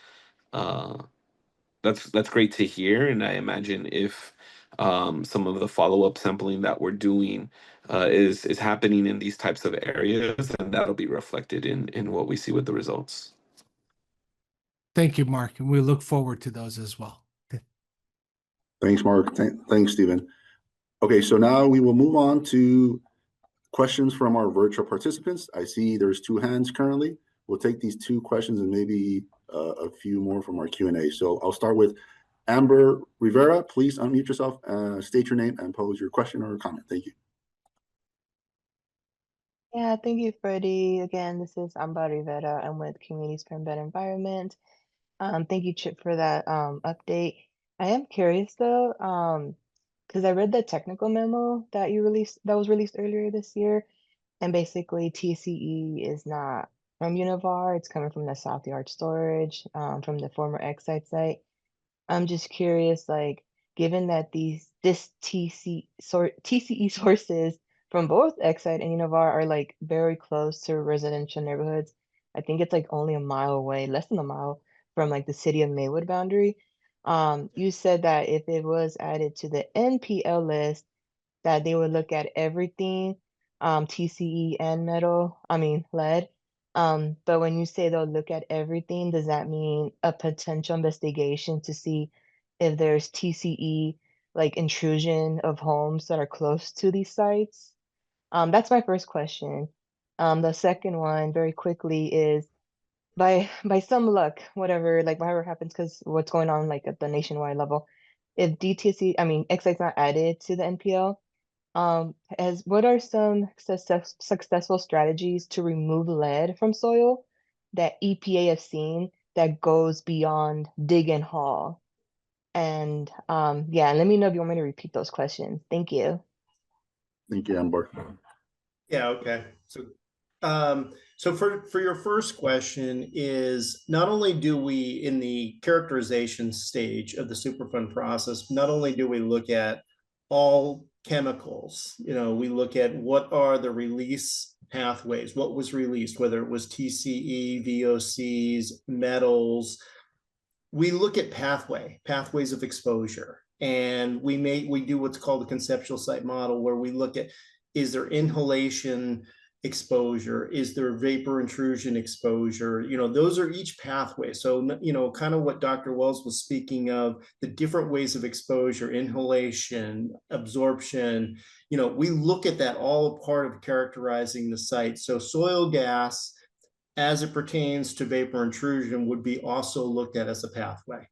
great to hear. And I imagine if some of the follow-up sampling that we're doing is happening in these types of areas, and that'll be reflected in what we see with the results. Thank you, Mark. And we look forward to those as well. Thanks, Mark. Thanks, Stephen. Okay, so now we will move on to questions from our virtual participants. I see there's 2 hands currently. We'll take these 2 questions and maybe a few more from our Q&A. So I'll start with Amber Rivera. Please unmute yourself, state your name, and pose your question or comment. Thank you. Yeah, thank you, Freddie. Again, this is Amber Rivera. I'm with Communities for a Better Environment. Thank you, Chip, for that update. I am curious though, because I read the technical memo that was released earlier this year, and basically TCE is not from Univar, it's coming from the South Yard Storage, from the former Exide site. I'm just curious, like, given that this TCE sources from both Exide and Univar are like very close to residential neighborhoods. I think it's like only a mile away, less than a mile from like the city of Maywood boundary. You said that if it was added to the NPL list, that they would look at everything, TCE and lead. But when you say they'll look at everything, does that mean a potential investigation to see if there's TCE, like intrusion of homes that are close to these sites? That's my first question. The second one, very quickly, is by some luck, whatever happens, because what's going on like at the nationwide level, if DTSC, Exide's not added to the NPL, what are some successful strategies to remove lead from soil that EPA has seen that goes beyond dig and haul? And yeah, let me know if you want me to repeat those questions. Thank you. Thank you, Amber. Yeah, okay. So for your first question is, not only do we, in the characterization stage of the Superfund process, not only do we look at all chemicals, we look at what are the release pathways, what was released, whether it was TCE, VOCs, metals. We look at pathways of exposure, and we do what's called a conceptual site model, where we look at, is there inhalation exposure, is there vapor intrusion exposure? Those are each pathway. So kind of what Dr. Wells was speaking of, the different ways of exposure, inhalation, absorption, we look at that all part of characterizing the site. So soil gas, as it pertains to vapor intrusion, would be also looked at as a pathway.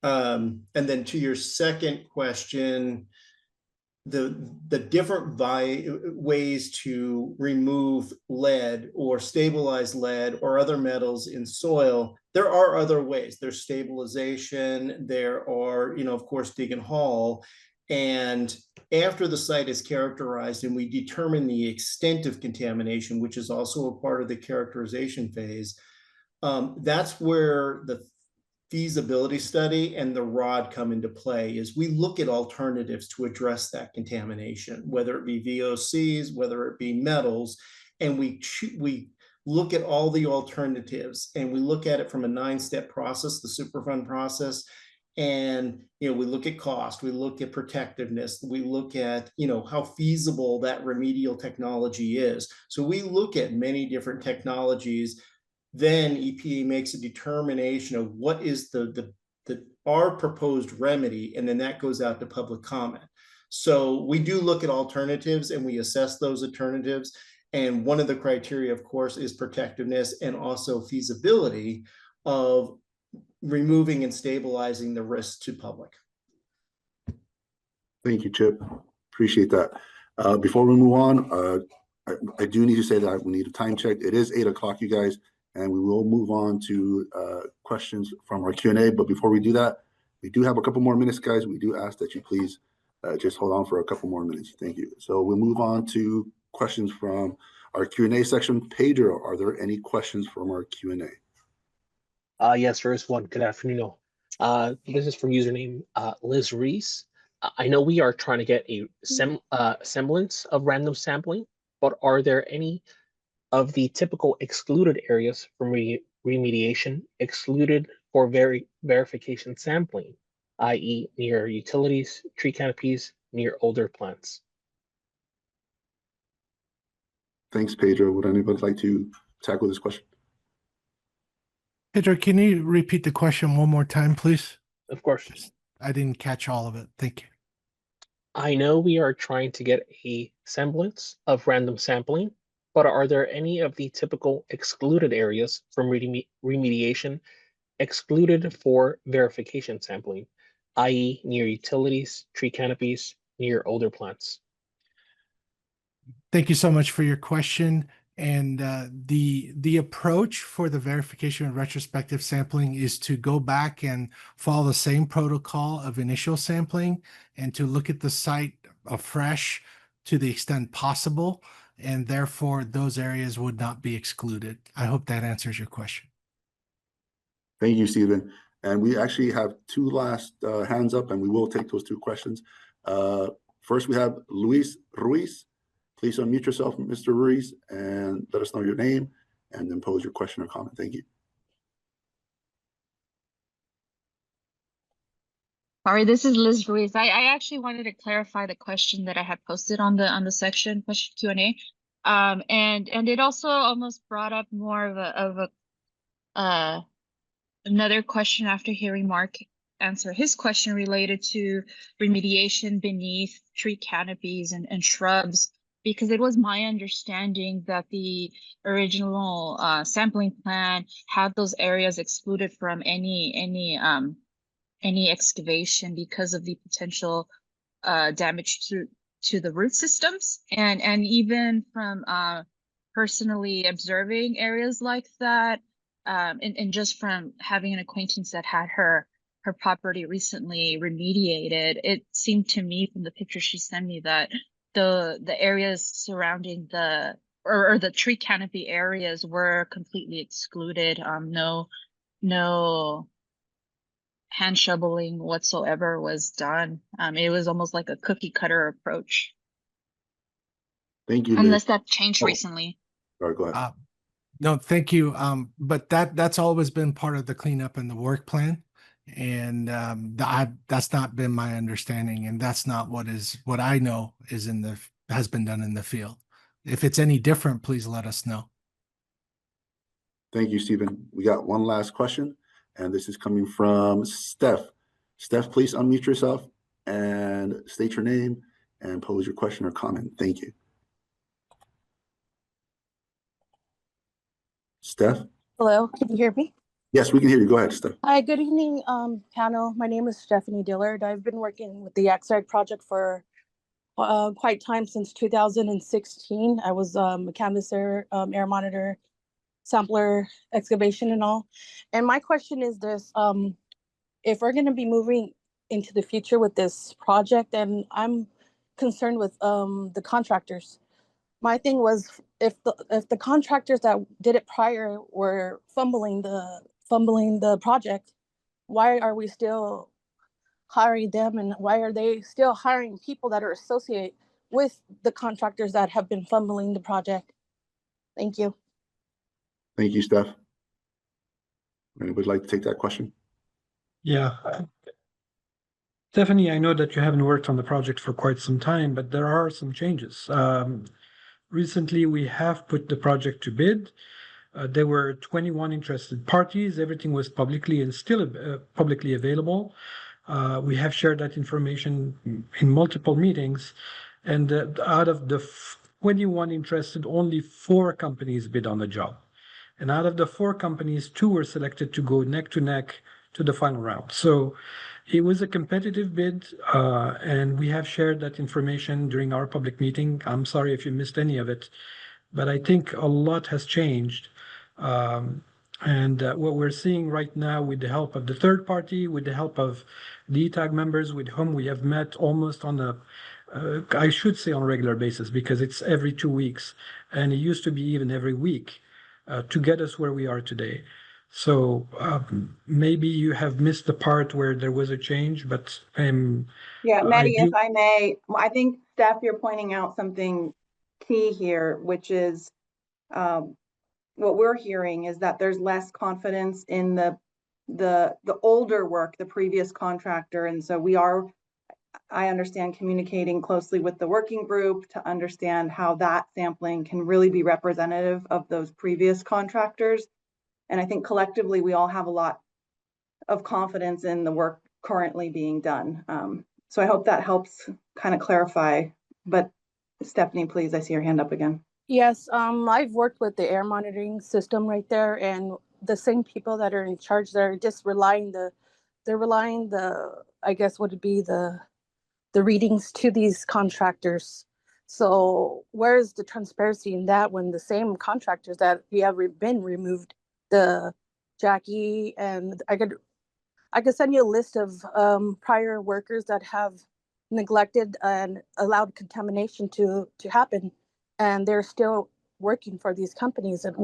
And then to your second question, the different ways to remove lead or stabilize lead or other metals in soil, there are other ways. There's stabilization, there are, of course, dig and haul. And after the site is characterized and we determine the extent of contamination, which is also a part of the characterization phase, that's where the feasibility study and the ROD come into play. Is we look at alternatives to address that contamination, whether it be VOCs, whether it be metals, and we look at all the alternatives, and we look at it from a 9-step process, the Superfund process, And, we look at cost, we look at protectiveness, we look at, how feasible that remedial technology is. So we look at many different technologies. Then EPA makes a determination of what is our proposed remedy, and then that goes out to public comment. So we do look at alternatives and we assess those alternatives. And one of the criteria, of course, is protectiveness and also feasibility of removing and stabilizing the risk to public. Thank you, Chip. Appreciate that. Before we move on, I do need to say that we need a time check. It is 8 o'clock, you guys, and we will move on to questions from our Q&A. But before we do that, we do have a couple more minutes, guys. We do ask that you please just hold on for a couple more minutes. Thank you. So we'll move on to questions from our Q&A section. Pedro, are there any questions from our Q&A? Yes, there is one. Good afternoon. This is from username Liz Reese. I know we are trying to get a semblance of random sampling, but are there any of the typical excluded areas from remediation excluded for verification sampling, i.e. near utilities, tree canopies, near older plants? Thanks, Pedro. Would anybody like to tackle this question? Pedro, can you repeat the question one more time, please? Of course. I didn't catch all of it. Thank you. I know we are trying to get a semblance of random sampling, but are there any of the typical excluded areas from remediation excluded for verification sampling, i.e. near utilities, tree canopies, near older plants? Thank you so much for your question. And the approach for the verification and retrospective sampling is to go back and follow the same protocol of initial sampling and to look at the site afresh to the extent possible. And therefore, those areas would not be excluded. I hope that answers your question. Thank you, Stephen. And we actually have two last hands up, and we will take those two questions. First, we have Luis Ruiz. Please unmute yourself, Mr. Ruiz, and let us know your name, and then pose your question or comment. Thank you. Sorry, this is Liz Ruiz. I actually wanted to clarify the question that I had posted on the section question Q&A. And it also almost brought up more of another question after hearing Mark answer his question related to remediation beneath tree canopies and shrubs, because it was my understanding that the original sampling plan had those areas excluded from any excavation because of the potential damage to the root systems, and even from personally observing areas like that, and just from having an acquaintance that had her property recently remediated, it seemed to me from the picture she sent me that the areas surrounding the tree canopy areas were completely excluded. No hand shoveling whatsoever was done. It was almost like a cookie cutter approach. Thank you, Liz. Unless that changed recently. All right, go ahead. No, thank you. But that's always been part of the cleanup and the work plan. And that's not been my understanding. And that's not what I know has been done in the field. If it's any different, please let us know. Thank you, Stephen. We got one last question, and this is coming from Steph. Steph, please unmute yourself and state your name and pose your question or comment. Thank you. Steph? Hello, can you hear me? Yes, we can hear you. Go ahead, Steph. Hi, good evening, panel. My name is Stephanie Dillard. I've been working with the Exide project for quite time, since 2016. I was a canvasser, air monitor, sampler, excavation and all. And my question is this, if we're gonna be moving into the future with this project, and I'm concerned with the contractors. My thing was, if the contractors that did it prior were fumbling the project, why are we still hiring them, and why are they still hiring people that are associated with the contractors that have been fumbling the project? Thank you. Thank you, Steph. Anybody like to take that question? Yeah, Stephanie, I know that you haven't worked on the project for quite some time, but there are some changes. Recently, we have put the project to bid. There were 21 interested parties. Everything was publicly and still publicly available. We have shared that information in multiple meetings. And out of the 21 interested, only 4 companies bid on the job. And out of the 4 companies, 2 were selected to go neck to neck to the final round. So it was a competitive bid, and we have shared that information during our public meeting. I'm sorry if you missed any of it, but I think a lot has changed. And what we're seeing right now with the help of the third party, with the help of the ETAG members with whom we have met almost on a, I should say on a regular basis, because it's every 2 weeks, and it used to be even every week to get us where we are today. So maybe you have missed the part where there was a change, but yeah, Maddie, if I may, I think, Steph, you're pointing out something key here, which is what we're hearing is that there's less confidence in the older work, the previous contractor. And so we are, I understand, communicating closely with the working group to understand how that sampling can really be representative of those previous contractors. And I think collectively, we all have a lot of confidence in the work currently being done. So I hope that helps kind of clarify. But Stephanie, please, I see your hand up again. Yes, I've worked with the air monitoring system right there, and the same people that are in charge, they're just relying the, I guess would be the readings to these contractors. So where's the transparency in that when the same contractors that we have been removed, the Jackie, and I could send you a list of prior workers that have neglected and allowed contamination to happen, and they're still working for these companies. And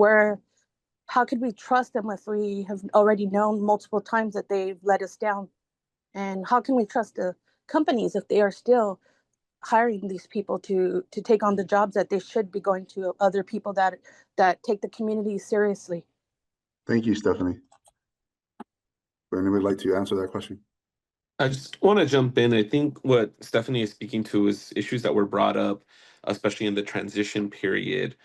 how could we trust them if we have already known multiple times that they've let us down? And how can we trust the companies if they are still hiring these people to take on the jobs that they should be going to other people that take the community seriously? Thank you, Stephanie. Would anybody like to answer that question? I just want to jump in. I think what Stephanie is speaking to is issues that were brought up, especially in the transition period,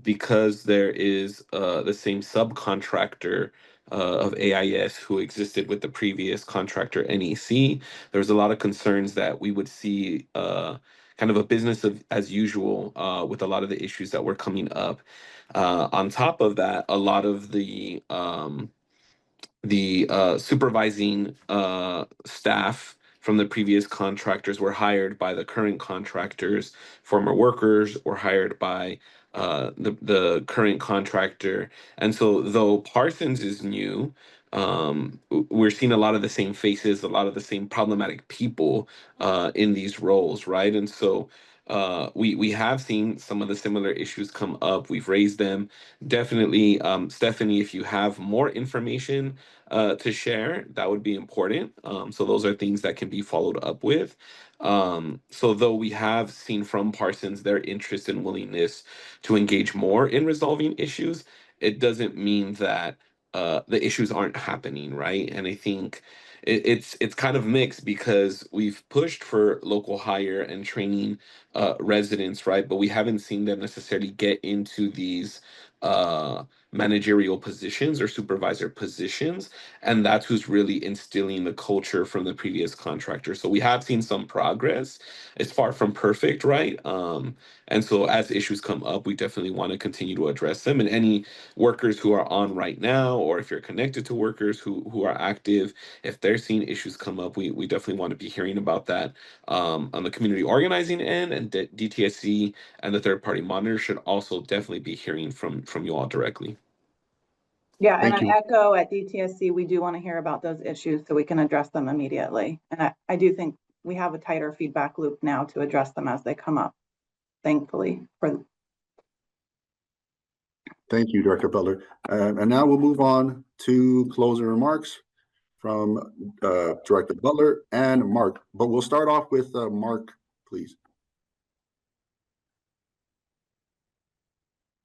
because there is the same subcontractor of AIS who existed with the previous contractor, NEC. There's a lot of concerns that we would see kind of a business as usual with a lot of the issues that were coming up. On top of that, a lot of the supervising staff from the previous contractors were hired by the current contractors. Former workers were hired by the current contractor. And so though Parsons is new, we're seeing a lot of the same faces, a lot of the same problematic people in these roles, right? And so we have seen some of the similar issues come up. We've raised them. Definitely, Stephanie, if you have more information to share, that would be important. So those are things that can be followed up with. So though we have seen from Parsons their interest and willingness to engage more in resolving issues, it doesn't mean that the issues aren't happening, right? And I think it's kind of mixed because we've pushed for local hire and training residents, right? But we haven't seen them necessarily get into these managerial positions or supervisor positions, and that's who's really instilling the culture from the previous contractor. So we have seen some progress. It's far from perfect, right? And so as issues come up, we definitely want to continue to address them. And any workers who are on right now, or if you're connected to workers who are active, if they're seeing issues come up, we definitely want to be hearing about that on the community organizing end, and DTSC and the third party monitor should also definitely be hearing from you all directly. Yeah, and I echo at DTSC, we do want to hear about those issues so we can address them immediately. And I do think we have a tighter feedback loop now to address them as they come up, thankfully. Thank you, Director Butler. And now we'll move on to closing remarks from Director Butler and Mark. But we'll start off with Mark, please.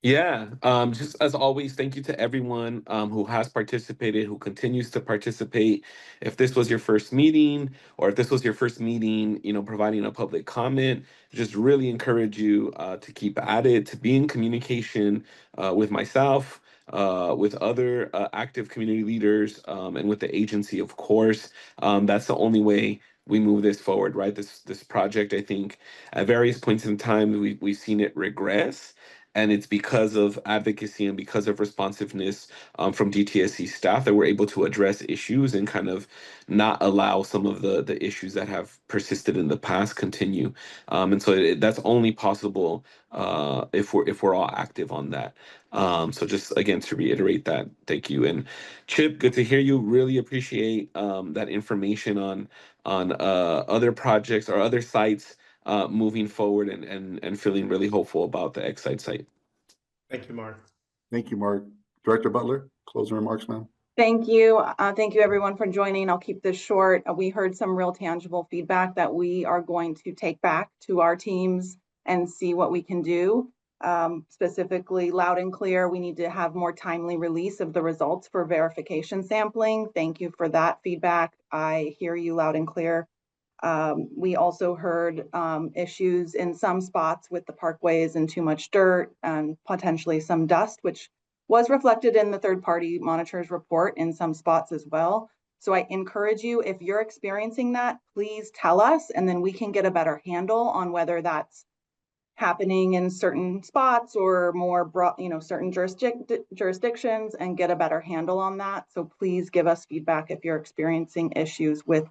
Yeah, just as always, thank you to everyone who has participated, who continues to participate. If this was your first meeting, or if this was your first meeting, providing a public comment, just really encourage you to keep at it, to be in communication with myself, with other active community leaders, and with the agency, of course. That's the only way we move this forward, right? This project, I think, at various points in time, we've seen it regress. And it's because of advocacy and because of responsiveness from DTSC staff that we're able to address issues and kind of not allow some of the issues that have persisted in the past continue. And so that's only possible if we're all active on that. So just again to reiterate that, thank you. And Chip, good to hear you. Really appreciate that information on other projects or other sites moving forward and feeling really hopeful about the Exide site. Thank you, Mark. Thank you, Mark. Director Butler, closing remarks, ma'am. Thank you. Thank you everyone for joining. I'll keep this short. We heard some real tangible feedback that we are going to take back to our teams and see what we can do. Specifically, loud and clear, we need to have more timely release of the results for verification sampling. Thank you for that feedback. I hear you loud and clear. We also heard issues in some spots with the parkways and too much dirt and potentially some dust, which was reflected in the third-party monitors report in some spots as well. So I encourage you, if you're experiencing that, please tell us, and then we can get a better handle on whether that's happening in certain spots or more broad, certain jurisdictions, and get a better handle on that. So please give us feedback if you're experiencing issues with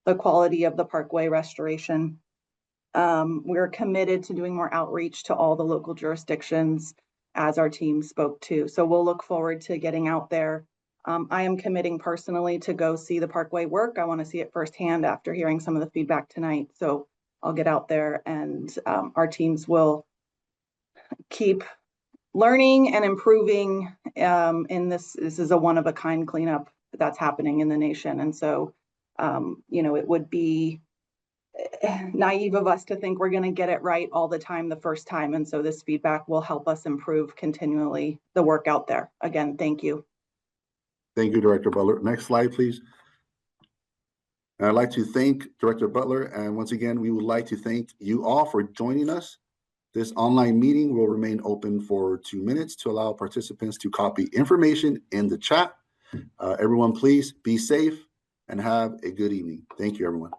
the quality of the parkway restoration. We're committed to doing more outreach to all the local jurisdictions as our team spoke to. So we'll look forward to getting out there. I am committing personally to go see the parkway work. I want to see it firsthand after hearing some of the feedback tonight. So I'll get out there, and our teams will keep learning and improving in this. This is a one-of-a-kind cleanup that's happening in the nation. And so it would be naive of us to think we're going to get it right all the time the first time. And so this feedback will help us improve continually the work out there. Again, thank you. Thank you, Director Butler. Next slide, please. And I'd like to thank Director Butler. And once again, we would like to thank you all for joining us. This online meeting will remain open for 2 minutes to allow participants to copy information in the chat. Everyone, please be safe and have a good evening. Thank you, everyone.